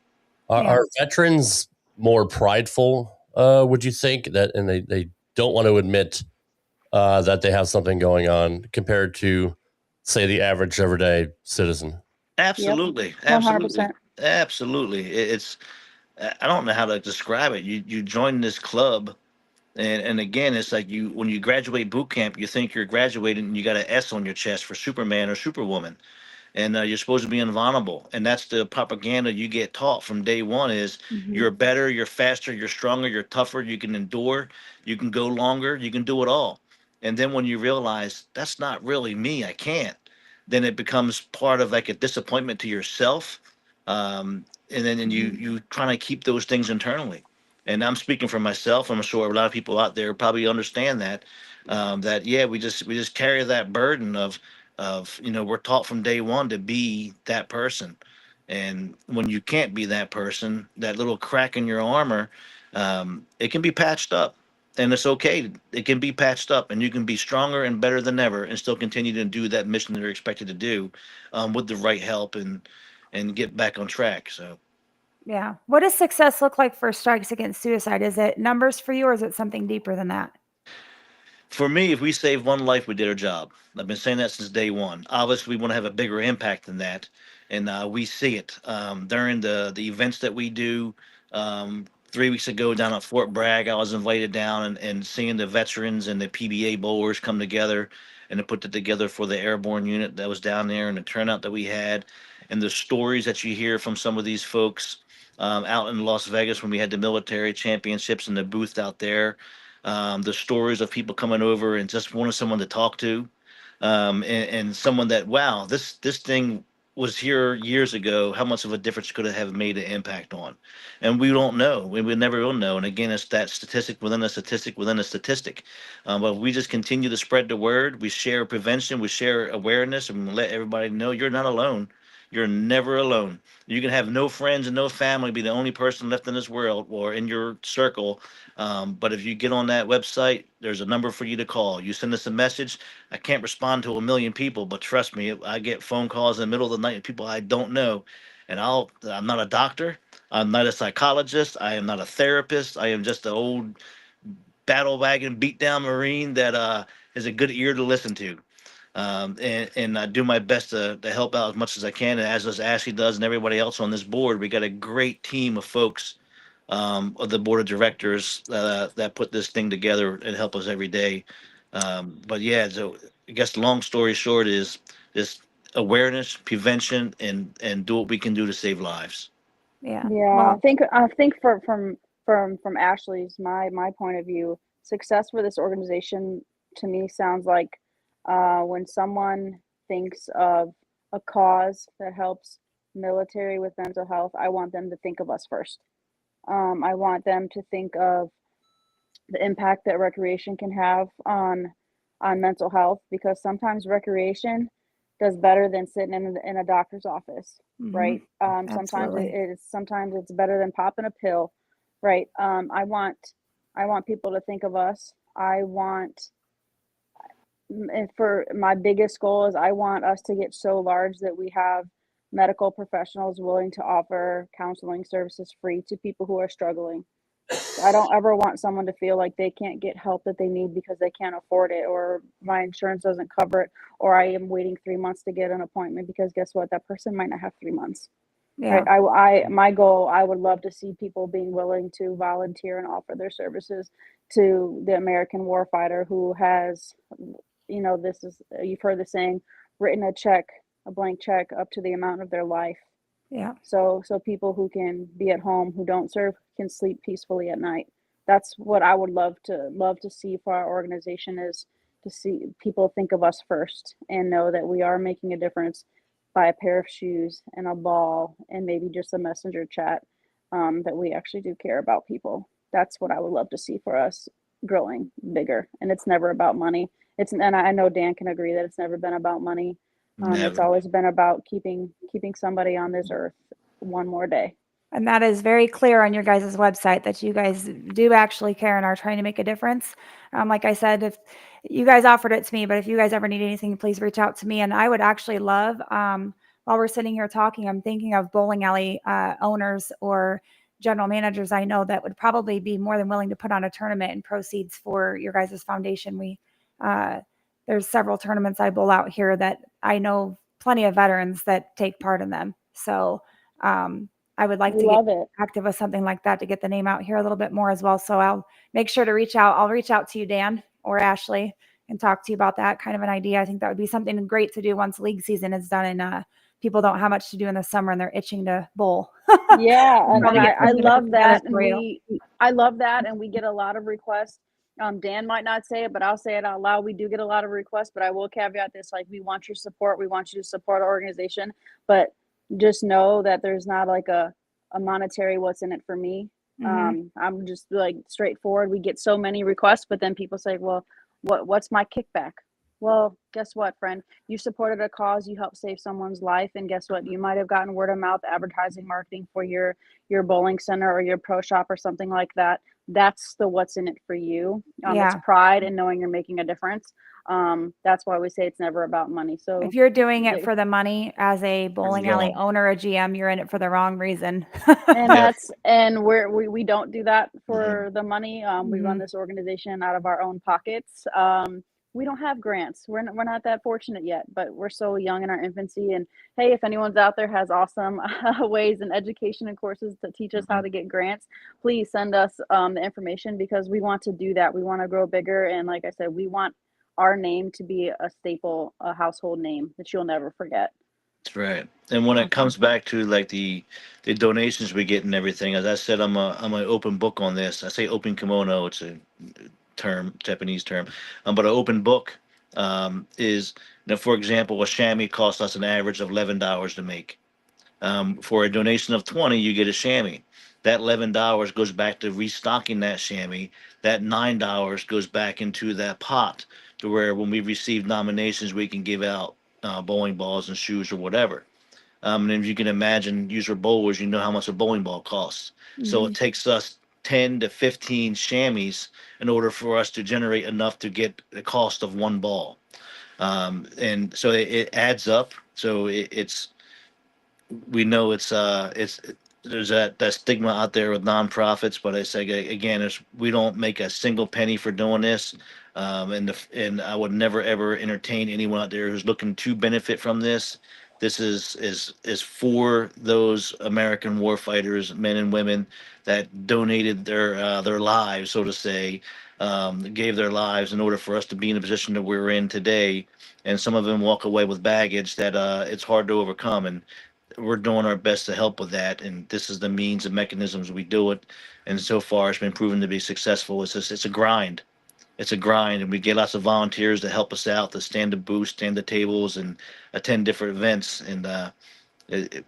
Are veterans more prideful? Would you think that, and they don't want to admit that they have something going on compared to, say, the average everyday citizen? Absolutely, Yep. absolutely, 100%. absolutely. It's I don't know how to describe it. You join this club. And again, it's like when you graduate boot camp, you think you're graduating and you got an S on your chest for Superman or Superwoman, and you're supposed to be invulnerable. And that's the propaganda you get taught from day one: is you're better, you're faster, you're stronger, you're tougher, you can endure, you can go longer, you can do it all. And then when you realize that's not really me, I can't, then it becomes part of like a disappointment to yourself. And then you trying to keep those things internally. And I'm speaking for myself. I'm sure a lot of people out there probably understand that. That yeah, we just carry that burden of we're taught from day one to be that person, and when you can't be that person, that little crack in your armor, it can be patched up, and it's okay. It can be patched up, and you can be stronger and better than ever and still continue to do that mission that you're expected to do, with the right help and get back on track. So Yeah. What does success look like for Strikes Against Suicide? Is it numbers for you, or is it something deeper than that? for me, if we save one life, we did our job. I've been saying that since day one. Obviously, we want to have a bigger impact than that, and we see it during the events that we do. 3 weeks ago, down at Fort Bragg, I was invited down, and seeing the veterans and the PBA bowlers come together and to put it together for the airborne unit that was down there, and the turnout that we had, and the stories that you hear from some of these folks out in Las Vegas when we had the military championships in the booth out there, the stories of people coming over and just wanting someone to talk to, and someone that, wow, this thing was here years ago. How much of a difference could it have made an impact on? And we don't know. We never will know. And again, it's that statistic within a statistic within a statistic. But we just continue to spread the word. We share prevention. We share awareness, and let everybody know you're not alone. you're never alone. You can have no friends and no family, be the only person left in this world or in your circle. But if you get on that website, there's a number for you to call. You send us a message. I can't respond to a million people, but trust me, I get phone calls in the middle of the night of people I don't know. And I'm not a doctor. I'm not a psychologist. I am not a therapist. I am just an old battle wagon, beat down Marine that is a good ear to listen to. And I do my best to help out as much as I can. And as does Ashley does and everybody else on this board, we got a great team of folks of the board of directors that put this thing together and help us every day. But yeah, so I guess the long story short is this awareness, prevention, and do what we can do to save lives. Yeah. Yeah, Well, I think from Ashley's my point of view, success for this organization to me sounds like when someone thinks of a cause that helps military with mental health, I want them to think of us first. I want them to think of the impact that recreation can have on mental health, because sometimes recreation does better than sitting in a doctor's office, right? absolutely. Sometimes it's better than popping a pill, right? I want people to think of us. And for my biggest goal is I want us to get so large that we have medical professionals willing to offer counseling services free to people who are struggling. I don't ever want someone to feel like they can't get help that they need because they can't afford it, or my insurance doesn't cover it, or I am waiting 3 months to get an appointment, because guess what? That person might not have 3 months. Yeah. Right. My goal, I would love to see people being willing to volunteer and offer their services to the American warfighter who has, this is, you've heard the saying, written a blank check up to the amount of their life. Yeah. So people who can be at home, who don't serve, can sleep peacefully at night. That's what I would love to see for our organization, is to see people think of us first and know that we are making a difference by a pair of shoes and a ball and maybe just a messenger chat, that we actually do care about people. That's what I would love to see for us growing bigger. And it's never about money. And I know Dan can agree that it's never been about money. It's Never. always been about keeping somebody on this earth one more day. And that is very clear on your guys' website that you guys do actually care and are trying to make a difference. Like I said, if you guys offered it to me, but if you guys ever need anything, please reach out to me. And I would actually love, while we're sitting here talking, I'm thinking of bowling alley owners or general managers I know that would probably be more than willing to put on a tournament and proceeds for your guys' foundation. There's several tournaments I bowl out here that I know plenty of veterans that take part in them. So I would like We to love get it. active with something like that to get the name out here a little bit more as well. So I'll make sure to reach out. I'll reach out to you, Dan or Ashley, and talk to you about that kind of an idea. I think that would be something great to do once league season is done and people don't have much to do in the summer and they're itching to bowl. Yeah, and Probably get I something love together that, and for you. I love that, and we get a lot of requests. Dan might not say it, but I'll say it out loud. We do get a lot of requests, but I will caveat this: like, we want your support. We want you to support our organization, but just know that there's not like a monetary what's in it for me. I'm just like straightforward. We get so many requests, but then people say, "Well, what's my kickback?" Well, guess what, friend? You supported a cause, you helped save someone's life, and guess what? You might have gotten word of mouth advertising marketing for your bowling center or your pro shop or something like that. That's the what's in it for you. It's pride in knowing you're making a difference. That's why we say it's never about money. So if you're doing it for the money as a bowling alley owner, a GM, you're in it for the wrong reason. And we don't do that for the money. We run this organization out of our own pockets. We don't have grants. We're not that fortunate yet, but we're so young in our infancy. And hey, if anyone's out there has awesome ways and education and courses to teach us how to get grants, please send us the information, because we want to do that. We want to grow bigger. And like I said, we want our name to be a staple, a household name that you'll never forget. That's right. And when it comes back to like the donations we get and everything, as I said, I'm an open book on this. I say open kimono. It's a Japanese term, but an open book is, for example, a chamois costs us an average of $11 to make. For a donation of 20, you get a chamois. That $11 goes back to restocking that chamois. That $9 goes back into that pot, to where when we receive nominations, we can give out bowling balls and shoes or whatever. And if you can imagine, user bowlers, you know how much a bowling ball costs. So it takes us 10 to 15 chamois in order for us to generate enough to get the cost of one ball. And so it adds up. So we know it's there's that stigma out there with nonprofits, but I say again, we don't make a single penny for doing this. And I would never ever entertain anyone out there who's looking to benefit from this. This is for those American warfighters, men and women that donated their lives, so to say, gave their lives in order for us to be in the position that we're in today. And some of them walk away with baggage that it's hard to overcome. And we're doing our best to help with that, and this is the means and mechanisms we do it. And so far, it's been proven to be successful. It's a grind. It's a grind, and we get lots of volunteers to help us out, to stand the booth, stand the tables, and attend different events. And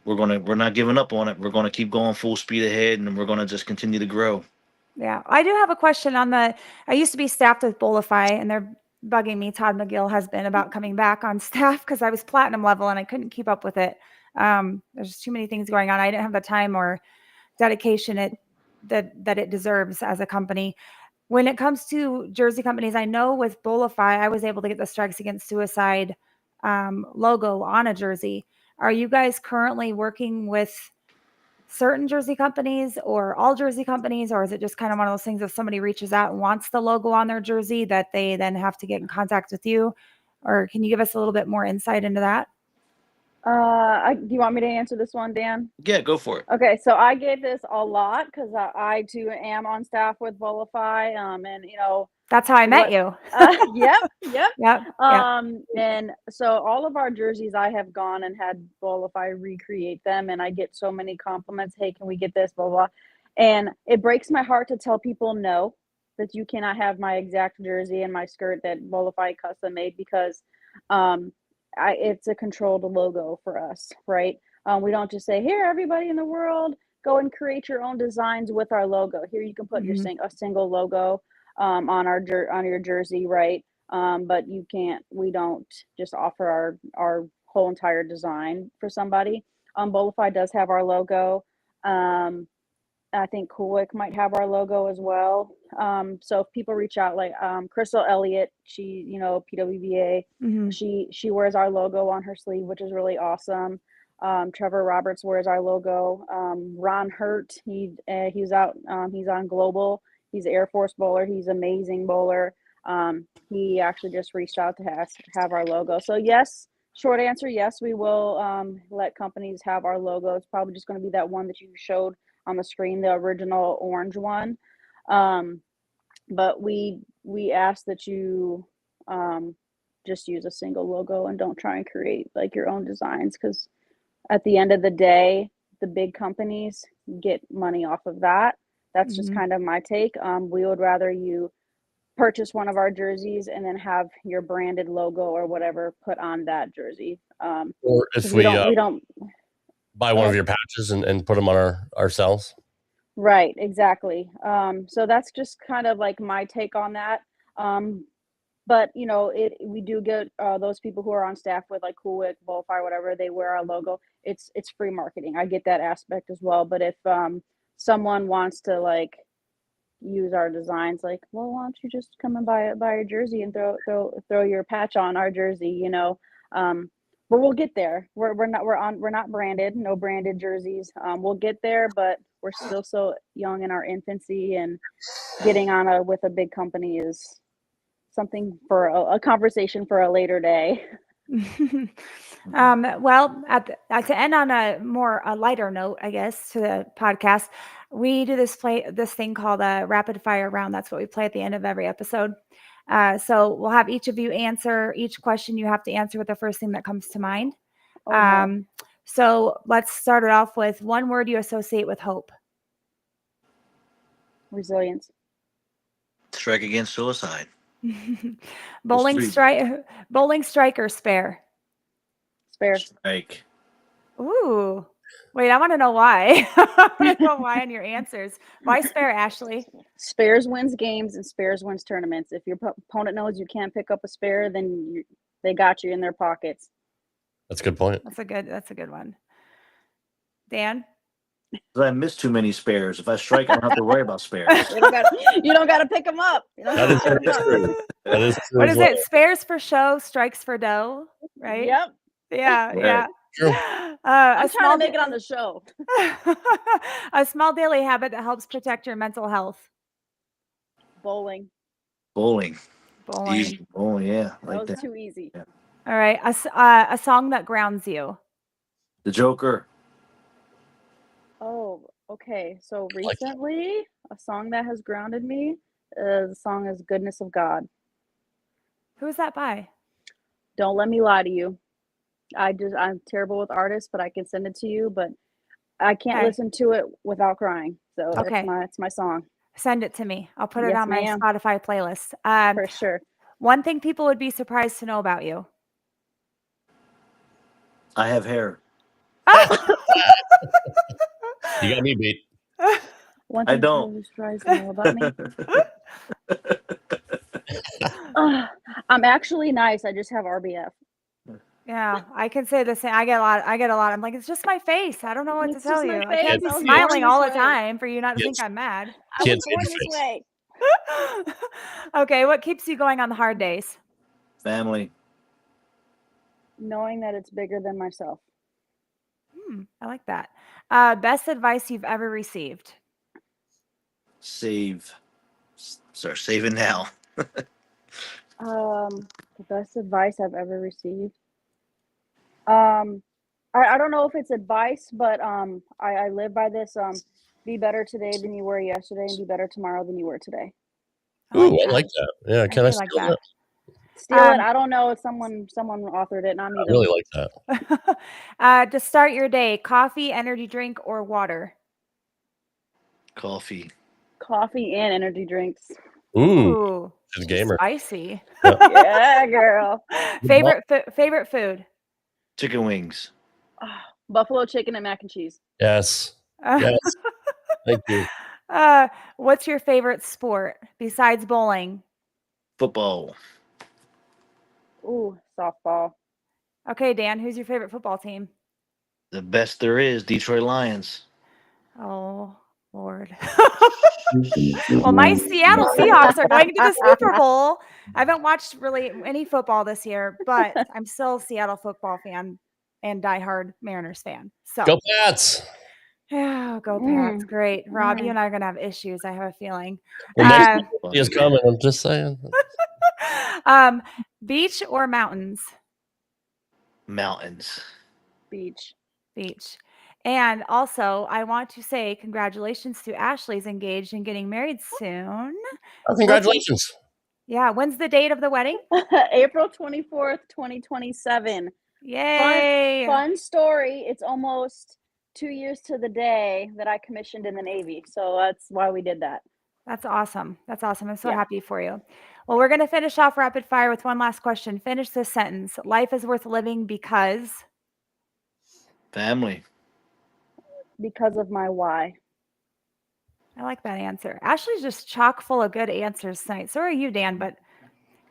we're not giving up on it. We're gonna keep going full speed ahead, and we're gonna just continue to grow. Yeah, I do have a question on I used to be staffed with Bolify, and they're bugging me. Todd McGill has been about coming back on staff because I was platinum level and I couldn't keep up with it. There's too many things going on. I didn't have the time or dedication that it deserves as a company. When it comes to jersey companies, I know with Bolify, I was able to get the Strikes Against Suicide logo on a jersey. Are you guys currently working with certain jersey companies or all jersey companies, or is it just kind of one of those things if somebody reaches out and wants the logo on their jersey that they then have to get in contact with you? Or can you give us a little bit more insight into that? Do you want me to answer this one, Dan? Yeah, go for it. Okay, so I get this a lot because I too am on staff with Volify, and that's how I met you. Yep. And so all of our jerseys, I have gone and had Volify recreate them, and I get so many compliments. Hey, can we get this? Blah blah. And it breaks my heart to tell people no, that you cannot have my exact jersey and my skirt that Volify custom made because, it's a controlled logo for us, right? We don't just say, here, everybody in the world, go and create your own designs with our logo. Here, you can put a single logo on your jersey, right? But you can't. We don't just offer our whole entire design for somebody. Bolify does have our logo. I think Coolwick might have our logo as well. So if people reach out, like Crystal Elliott, she, PWBA, she wears our logo on her sleeve, which is really awesome. Trevor Roberts wears our logo. Ron Hurt, he's out. He's on Global. He's an Air Force bowler. He's an amazing bowler. He actually just reached out to have our logo. So yes, short answer, yes, we will let companies have our logo. It's probably just going to be that one that you showed on the screen, the original orange one. But we ask that you just use a single logo and don't try and create like your own designs, because at the end of the day, the big companies get money off of that. That's just kind of my take. We would rather you purchase one of our jerseys and then have your branded logo or whatever put on that jersey. Or if we don't buy one of your patches and put them on ourselves. Right, exactly. So that's just kind of like my take on that. But we do get those people who are on staff with like Coolwick, Bullfire, whatever, they wear our logo. It's free marketing. I get that aspect as well. But if someone wants to like use our designs, like, well, why don't you just come and buy a jersey and throw your patch on our jersey, but we'll get there. We're not branded, no branded jerseys. We'll get there, but we're still so young in our infancy, and getting on with a big company is something for a conversation for a later day. Well, to end on a lighter note, I guess, to the podcast, we do this thing called a rapid fire round. That's what we play at the end of every episode. So we'll have each of you answer each question. You have to answer with the first thing that comes to mind. No. So let's start it off with one word you associate with hope. Resilience. Strike Against Suicide. Bowling strike or spare? Spare. Strike. Ooh. Wait, I want to know why. I want to know why in your answers. Why spare, Ashley? Spares wins games and spares wins tournaments. If your opponent knows you can't pick up a spare, then they got you in their pockets. That's a good point. That's a good one. Dan? I miss too many spares. If I strike, I don't have to worry about spares. You don't got to pick them up. You don't That gotta is pick 'em up. true. That is true. What as is well. it? Spares for show, strikes for dough, right? Yep. Yeah, Right. yeah. True. I'm trying to make it on the show. A small daily habit that helps protect your mental health. Bowling. Bowling. Bowling. Easy. Oh, yeah. That Like was that. too easy. All right. A song that grounds you. The Joker. Oh, okay. So like that. recently, a song that has grounded me, the song is Goodness of God. Who is that by? Don't Let Me Lie to You. I'm terrible with artists, but I can send it to you, but I can't Okay. listen to it without crying. So Okay. it's my song. Send it to me. I'll put it Yes, on my ma'am. Spotify playlist. For sure. One thing people would be surprised to know about you. I have hair. You got me beat. One I thing don't. people surprised to know about me. I'm actually nice. I just have RBF. Yeah, I can say the same. I get a lot. I'm like, it's just my face. I don't know what to It's tell just my you. I can't face. be I was smiling born all this the way. time for you not to Yes. think I'm mad. I Can't was see born your this face. way. Okay, what keeps you going on the hard days? Family. Knowing that it's bigger than myself. I like that. Best advice you've ever received? Save. Start saving now. The best advice I've ever received. I don't know if it's advice, but I live by this. Be better today than you were yesterday, and be better tomorrow than you were today. Ooh, I like that. Yeah, can I do like steal that. that? Steal it. I don't know if someone authored it, not me. I really like that. To start your day, coffee, energy drink, or water? Coffee. Coffee and energy drinks. Ooh, she's a she's gamer. spicy. Yeah, girl. Favorite food? Chicken wings. Buffalo chicken and mac and cheese. Yes. Yes. Thank you. What's your favorite sport besides bowling? Football. Ooh, softball. Okay, Dan, who's your favorite football team? The best there is. Detroit Lions. Oh, Lord. Well, my Seattle Seahawks are going to the Super Bowl. I haven't watched really any football this year, but I'm still a Seattle football fan and diehard Mariners fan. So Go Pats. yeah, go Pats. Great. Rob, you and I are going to have issues, I have a feeling. Well, next week is coming. I'm just saying. Beach or mountains? Mountains. Beach. Beach. And also, I want to say congratulations to Ashley's engaged and getting married soon. Oh, congratulations. Yeah. When's the date of the wedding? April 24th, 2027. Yay. Fun story. It's almost 2 years to the day that I commissioned in the Navy. So that's why we did that. That's awesome. That's awesome. I'm so happy for you. Well, we're going to finish off rapid fire with one last question. Finish this sentence. Life is worth living because? Family. Because of my why. I like that answer. Ashley's just chock full of good answers tonight. So are you, Dan, but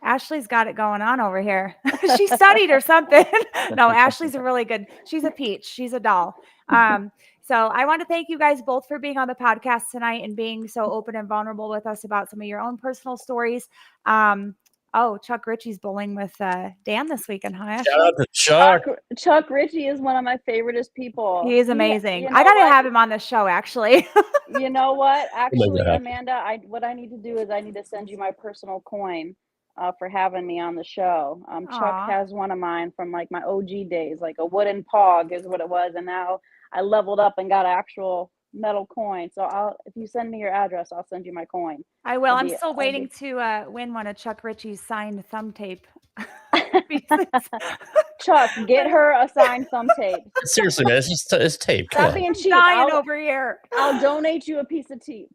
Ashley's got it going on over here. She studied or something. No, Ashley's a really good, she's a peach. She's a doll. So I want to thank you guys both for being on the podcast tonight and being so open and vulnerable with us about some of your own personal stories. Chuck Richie's bowling with Dan this weekend, huh, Ashley? Shout out to Chuck. Chuck Richie is one of my favoriteest people. He is amazing. You know I got to what? have him on the show, actually. You know what? Actually, that. Amanda, what I need to do is I need to send you my personal coin for having me on the show. Chuck has one of mine from like my OG days, like a wooden pog is what it was. And now I leveled up and got an actual metal coin. So if you send me your address, I'll send you my coin. I will. I'm still waiting to win one of Chuck Richie's signed thumb tape pieces. Chuck, get her a signed thumb tape. Seriously, man, it's tape. Stop being cheap. Dying over here. I'll donate you a piece of tape,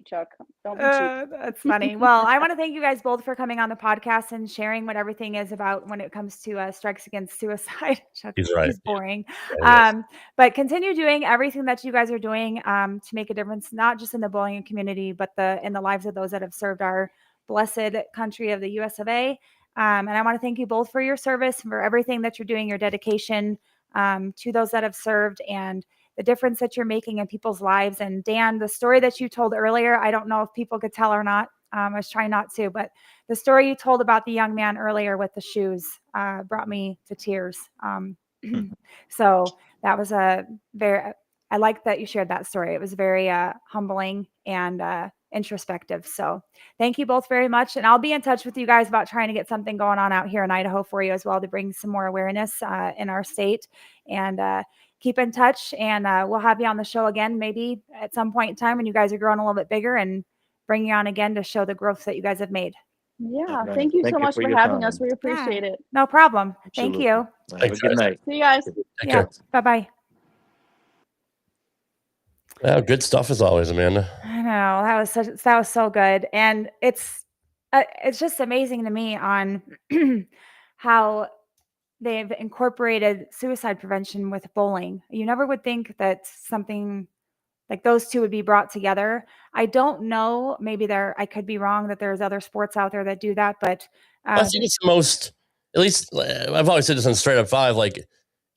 Chuck. Don't be cheap. That's funny. Well, I want to thank you guys both for coming on the podcast and sharing what everything is about when it comes to strikes against suicide. Chuck, He's right. He's boring. Yeah, but continue doing everything that you guys are doing to make a difference, not just in the bowling community, but in the lives of those that have served our blessed country of the US of A. And I want to thank you both for your service, for everything that you're doing, your dedication to those that have served, and the difference that you're making in people's lives. And Dan, the story that you told earlier, I don't know if people could tell or not. I was trying not to, but the story you told about the young man earlier with the shoes brought me to tears. So that was I like that you shared that story. It was very humbling and introspective. So thank you both very much. And I'll be in touch with you guys about trying to get something going on out here in Idaho for you as well, to bring some more awareness in our state. And keep in touch, and we'll have you on the show again, maybe at some point in time when you guys are growing a little bit bigger, and bring you on again to show the growth that you guys have made. Yeah. Thank you so much for having us. We appreciate it. No problem. Absolutely. Thank you. Have a good night. See you guys. Take care. Bye-bye. Yeah, good stuff as always, Amanda. I know, that was so good. And it's just amazing to me on how they've incorporated suicide prevention with bowling. You never would think that something like those two would be brought together. I don't know, maybe I could be wrong, that there's other sports out there that do that, but I think it's the most, at least I've always said this on Straight Up Five, like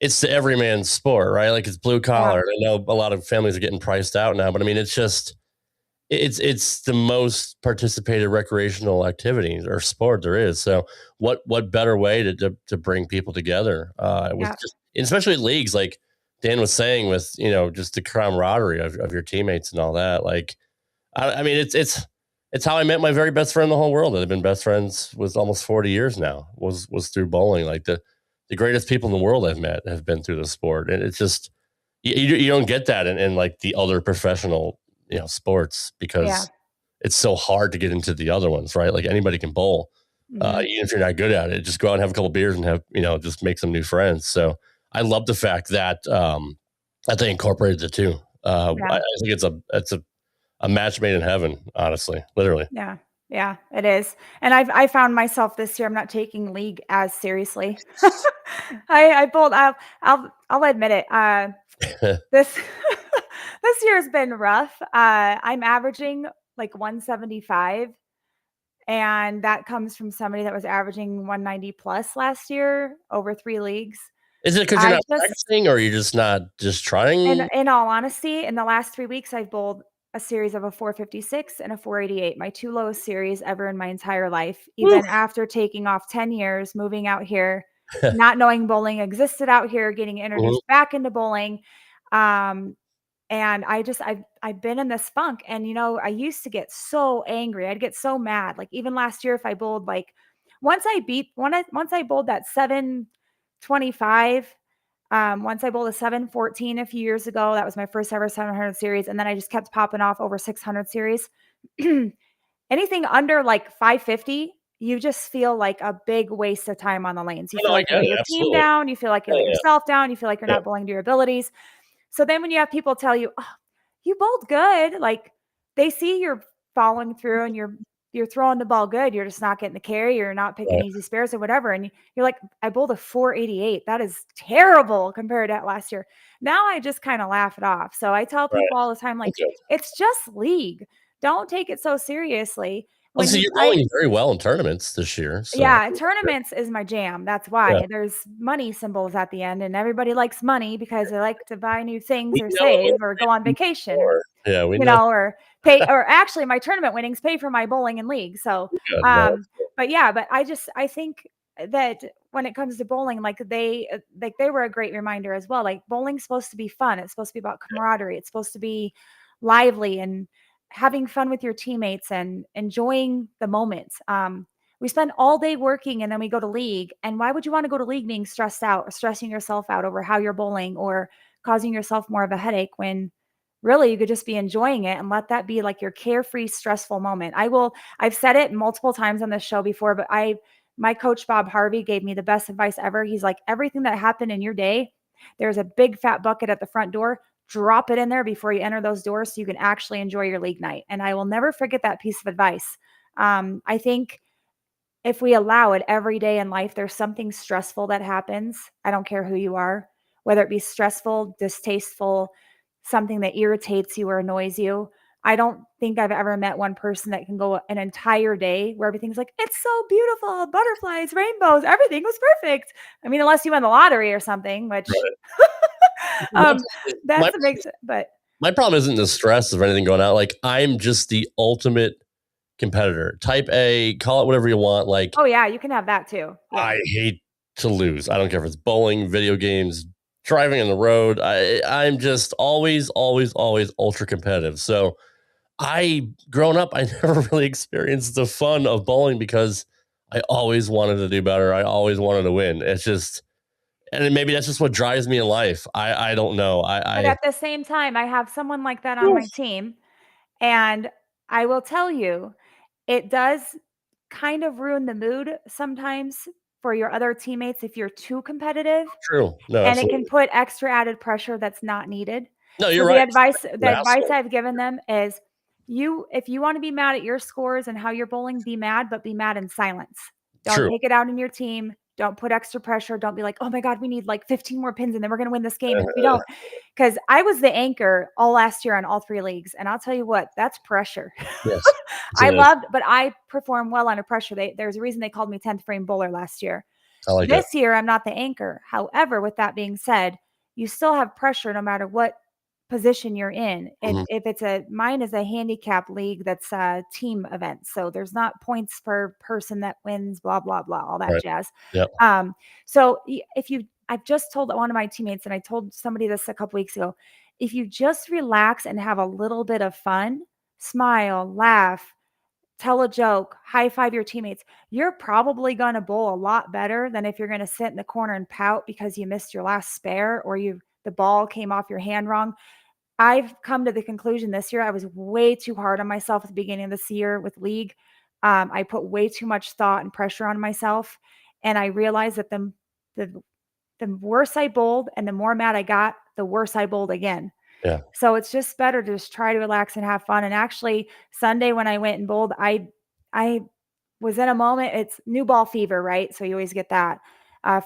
it's the everyman sport, right? Like it's blue collar. Yeah. I know a lot of families are getting priced out now, but I mean, it's just, it's the most participated recreational activity or sport there is. So what better way to bring people together with just, especially leagues like Dan was saying, with, you know, just the camaraderie of your teammates and all that. Like, I mean, it's how I met my very best friend in the whole world. I've been best friends with almost 40 years now, was through bowling. Like the greatest people in the world I've met have been through the sport. And it's just, you don't get that in like the other professional, you know, sports, because it's so hard to get into the other ones, right? Like anybody can bowl. Even if you're not good at it, just go out and have a couple beers and have, you know, just make some new friends. So I love the fact that that they incorporated the two. I think it's a match made in heaven, honestly, literally. Yeah, it is. And I found myself this year, I'm not taking league as seriously. I bowled. I'll admit it. This year's been rough. I'm averaging like 175, and that comes from somebody that was averaging 190 plus last year over 3 leagues. Is it because you're not practicing, or are you just not trying? In all honesty, in the last 3 weeks, I've bowled a series of a 456 and a 488, my 2 lowest series ever in my entire life, even after taking off 10 years, moving out here, not knowing bowling existed out here, getting introduced back into bowling. And I've been in this funk, and, you know, I used to get so angry. I'd get so mad. Like even last year, if I bowled, like once I bowled that 725, once I bowled a 714 a few years ago, that was my first ever 700 series. And then I just kept popping off over 600 series. Anything under like 550, you just feel like a big waste of time on the lanes. You feel like you let your team down. You feel like you let yourself down. You feel like you're not bowling to your abilities. So then when you have people tell you, oh, you bowled good, like they see you're following through and you're throwing the ball good. You're just not getting the carry. You're not picking easy spares or whatever. And you're like, I bowled a 488. That is terrible compared to last year. Now I just kind of laugh it off. So I tell people all the time, like, it's just league. Don't take it so seriously. Well, so you're bowling very well in tournaments this year. So. Yeah, tournaments is my jam. That's why there's money symbols at the end, and everybody likes money because they like to buy new things or save or go on vacation. Or pay. Or actually, my tournament winnings pay for my bowling and league. So, but I think that when it comes to bowling, like they were a great reminder as well. Like bowling's supposed to be fun. It's supposed to be about camaraderie. It's supposed to be lively and having fun with your teammates and enjoying the moments. We spend all day working and then we go to league. And why would you want to go to league being stressed out or stressing yourself out over how you're bowling or causing yourself more of a headache, when really you could just be enjoying it and let that be like your carefree, stressful moment. I've said it multiple times on this show before, but my coach, Bob Harvey, gave me the best advice ever. He's like, everything that happened in your day, there's a big fat bucket at the front door. Drop it in there before you enter those doors so you can actually enjoy your league night. And I will never forget that piece of advice. I think if we allow it every day in life, there's something stressful that happens. I don't care who you are, whether it be stressful, distasteful, something that irritates you or annoys you. I don't think I've ever met one person that can go an entire day where everything's like, it's so beautiful, butterflies, rainbows, everything was perfect. I mean, unless you won the lottery or something, which um, my, that's a big, but my problem isn't the stress of anything going out. Like, I'm just the ultimate competitor. Type A, call it whatever you want. Like, oh yeah, you can have that too. Yeah. I hate to lose. I don't care if it's bowling, video games, driving on the road. I'm just always ultra competitive. So growing up, I never really experienced the fun of bowling because I always wanted to do better. I always wanted to win. It's just, and maybe that's just what drives me in life. I don't know. But at the same time, I have someone like that on my team, and I will tell you, it does kind of ruin the mood sometimes for your other teammates if you're too competitive, True. No, and it can absolutely. put extra added pressure that's not needed. No, So you're the right. advice I've given them is if you want to be mad at your scores and how you're bowling, be mad, but be mad in silence. Don't True. take it out on your team. Don't put extra pressure. Don't be like, oh my God, we need like 15 more pins and then we're going to win this game. And if we don't, because I was the anchor all last year on all 3 leagues. And I'll tell you what, that's pressure. Yes. But I perform well under pressure. There's a reason they called me 10th frame bowler last year. I like This year, I'm not the anchor. However, with that being said, you still have pressure no matter what position you're in. And if mine is a handicap league that's a team event. So there's not points per person that wins, blah, blah, blah, all that jazz. Yep. So I've just told one of my teammates, and I told somebody this a couple weeks ago, if you just relax and have a little bit of fun, smile, laugh, tell a joke, high five your teammates, you're probably going to bowl a lot better than if you're going to sit in the corner and pout because you missed your last spare or the ball came off your hand wrong. I've come to the conclusion this year, I was way too hard on myself at the beginning of this year with league. I put way too much thought and pressure on myself. And I realized that the worse I bowled and the more mad I got, the worse I bowled again. Yeah. So it's just better to just try to relax and have fun. And actually Sunday when I went and bowled, I was in a moment, it's new ball fever, right? So you always get that,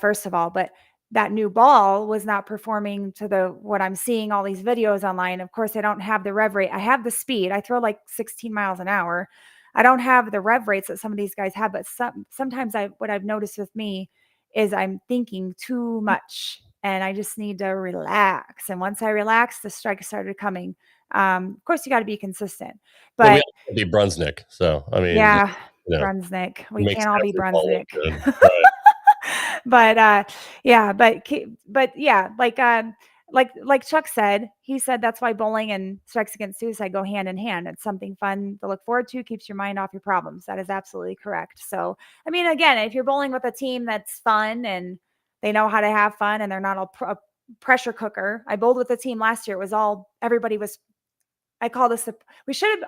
first of all, but that new ball was not performing to what I'm seeing all these videos online. Of course, I don't have the rev rate. I have the speed. I throw like 16 miles an hour. I don't have the rev rates that some of these guys have, but sometimes what I've noticed with me is I'm thinking too much and I just need to relax. And once I relax, the strikes started coming. Of course, you got to be consistent, but we have to be Brunswick. So, I mean, yeah, Brunswick. We can't all be Brunswick. Right. But yeah, like Chuck said, he said that's why bowling and strikes against suicide go hand in hand. It's something fun to look forward to, keeps your mind off your problems. That is absolutely correct. So, I mean, again, if you're bowling with a team that's fun and they know how to have fun and they're not a pressure cooker. I bowled with a team last year. I call this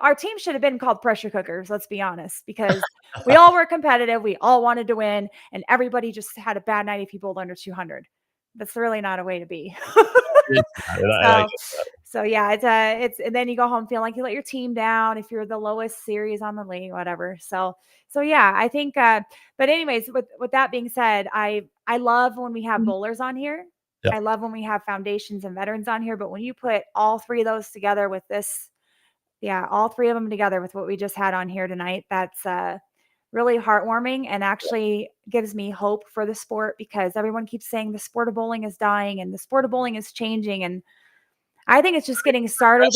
our team should have been called pressure cookers. Let's be honest, because we all were competitive. We all wanted to win and everybody just had a bad night if you bowled under 200. That's really not a way to be. So yeah, it's, and then you go home feeling like you let your team down if you're the lowest series on the league, whatever. So yeah, I think, but anyways, with that being said, I love when we have bowlers on here. Yep. I love when we have foundations and veterans on here, but when you put all 3 of those together with this, all 3 of them together with what we just had on here tonight, that's really heartwarming and actually gives me hope for the sport, because everyone keeps saying the sport of bowling is dying and the sport of bowling is changing. And I think it's just getting started.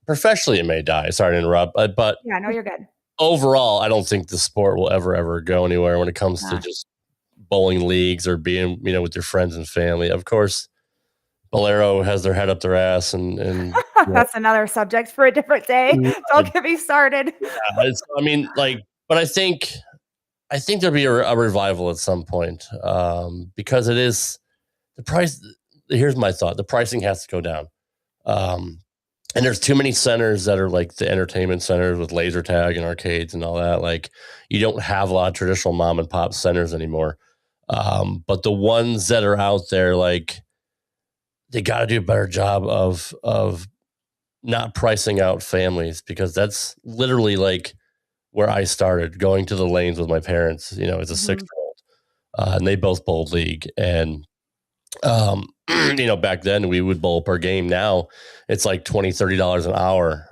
Professionally, it may die. Sorry to interrupt, but yeah, no, you're good. Overall, I don't think the sport will ever go anywhere when it comes to just bowling leagues or being, with your friends and family. Of course, Bolero has their head up their ass, and that's another subject for a different day. Don't get me started. But I think there'll be a revival at some point, because it is the price. Here's my thought: the pricing has to go down, and there's too many centers that are like the entertainment centers with laser tag and arcades and all that. Like, you don't have a lot of traditional mom and pop centers anymore. But the ones that are out there, like, they got to do a better job of not pricing out families, because that's literally like where I started going to the lanes with my parents, as a 6-year-old, and they both bowled league. And, back then we would bowl per game. Now it's like $20-$30 an hour,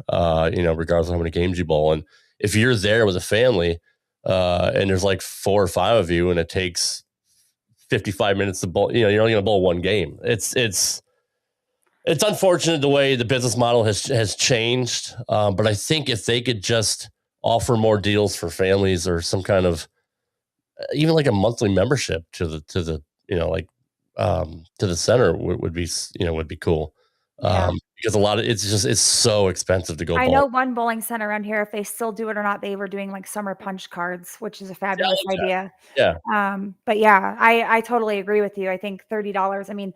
regardless of how many games you bowl. And if you're there with a family, and there's like 4 or 5 of you and it takes 55 minutes to bowl. You're only going to bowl one game. It's unfortunate the way the business model has changed. But I think if they could just offer more deals for families or some kind of even like a monthly membership to the to the center would be cool. Because a lot of it's so expensive to go. I know one bowling center around here, if they still do it or not, they were doing like summer punch cards, which is a fabulous idea. Yeah. But yeah, I totally agree with you. I think $30. I mean,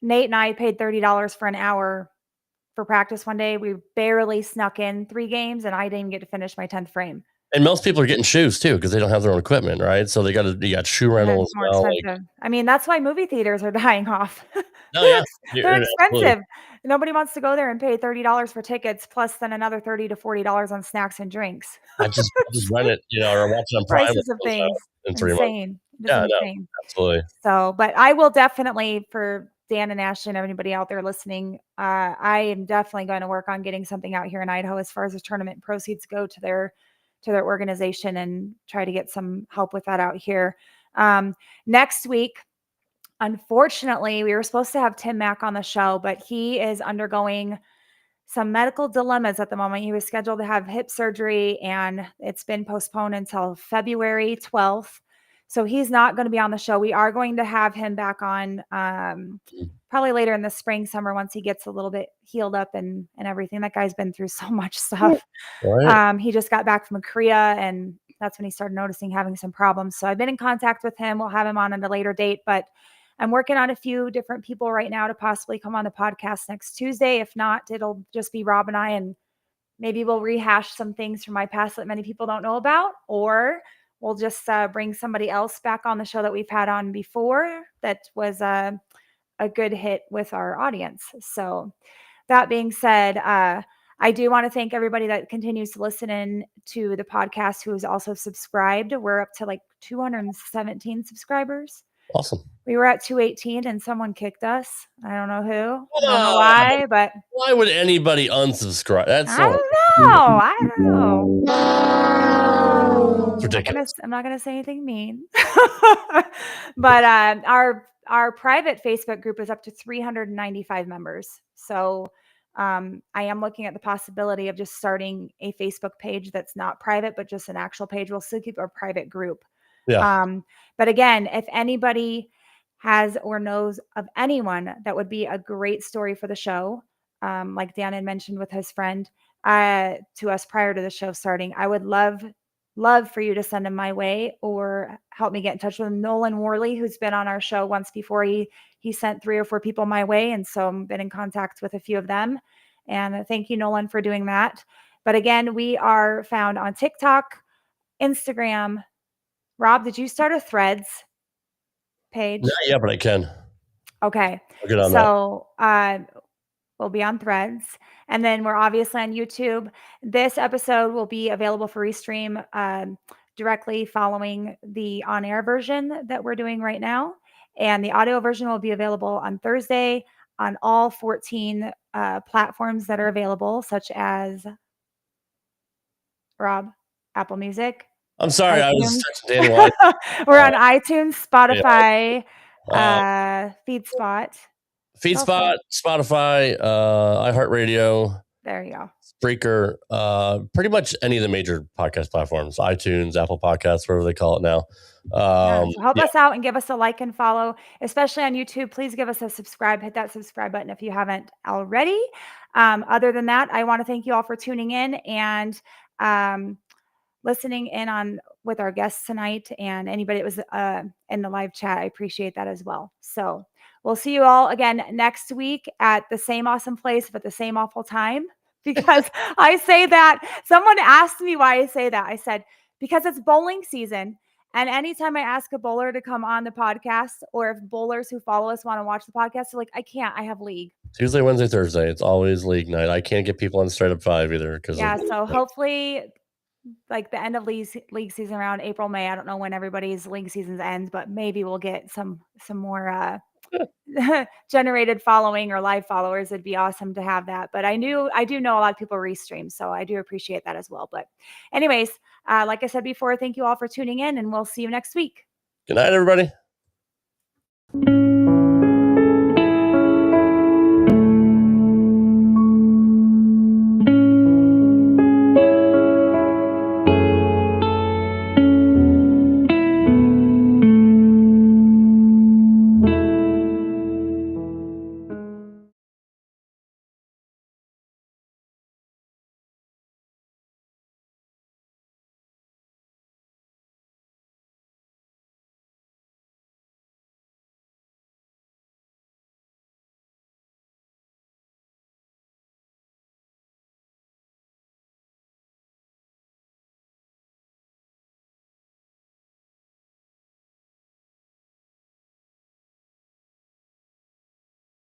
Nate and I paid $30 for an hour for practice one day. We barely snuck in 3 games, and I didn't even get to finish my 10th frame. And most people are getting shoes too because they don't have their own equipment, right? So you got shoe rental as well. Like, I mean, that's why movie theaters are dying off. No, yeah, they're expensive. Absolutely. Nobody wants to go there and pay $30 for tickets, plus then another $30 to $40 on snacks and drinks. I just rent it, or watch it on Prime. Prices of things, insane. Yeah, no, absolutely. So, but I will definitely, for Dan and Ashley and everybody out there listening, I am definitely going to work on getting something out here in Idaho as far as the tournament proceeds go to their organization and try to get some help with that out here. Next week, unfortunately, we were supposed to have Tim Mack on the show, but he is undergoing some medical dilemmas at the moment. He was scheduled to have hip surgery, and it's been postponed until February 12th. So he's not going to be on the show. We are going to have him back on probably later in the spring, summer, once he gets a little bit healed up and everything. That guy's been through so much stuff. Right. He just got back from Korea, and that's when he started noticing having some problems. So I've been in contact with him. We'll have him on at a later date, but I'm working on a few different people right now to possibly come on the podcast next Tuesday. If not, it'll just be Rob and I, and maybe we'll rehash some things from my past that many people don't know about, or we'll just bring somebody else back on the show that we've had on before that was a good hit with our audience. So that being said, I do want to thank everybody that continues to listen in to the podcast who is also subscribed. We're up to like 217 subscribers. Awesome. We were at 218 and someone kicked us. I don't know who. I don't know why, but why would anybody unsubscribe? I don't know. It's ridiculous. I'm not going to say anything mean. But our private Facebook group is up to 395 members. So I am looking at the possibility of just starting a Facebook page that's not private, but just an actual page. We'll still keep our private group. Yeah. But again, if anybody has or knows of anyone that would be a great story for the show, like Dan had mentioned with his friend to us prior to the show starting, I would love for you to send him my way or help me get in touch with Nolan Worley, who's been on our show once before. He sent 3 or 4 people my way. And so I've been in contact with a few of them. And thank you, Nolan, for doing that. But again, we are found on TikTok, Instagram. Rob, did you start a Threads page? Not yet, but I can. Okay. I'll get on that. We'll be on Threads. And then we're obviously on YouTube. This episode will be available for restream directly following the on-air version that we're doing right now. And the audio version will be available on Thursday on all 14 platforms that are available, such as, Rob, Apple Music. I'm sorry, I was searching Danny White. We're on iTunes, Spotify, FeedSpot, Spotify, iHeartRadio. There you go. Spreaker, pretty much any of the major podcast platforms, iTunes, Apple Podcasts, whatever they call it now. So help us out and give us a like and follow, especially on YouTube. Please give us a subscribe. Hit that subscribe button if you haven't already. Other than that, I want to thank you all for tuning in and listening in on with our guests tonight, and anybody that was in the live chat. I appreciate that as well. So we'll see you all again next week at the same awesome place, but the same awful time, because I say that. Someone asked me why I say that. I said, because it's bowling season. And anytime I ask a bowler to come on the podcast, or if bowlers who follow us want to watch the podcast, they're like, I can't, I have league. Tuesday, Wednesday, Thursday. It's always league night. I can't get people on straight up 5 either. So hopefully like the end of league season around April, May. I don't know when everybody's league seasons ends, but maybe we'll get some more generated following or live followers. It'd be awesome to have that. But I do know a lot of people restream, so I do appreciate that as well. But anyways, like I said before, thank you all for tuning in, and we'll see you next week. Good night, everybody.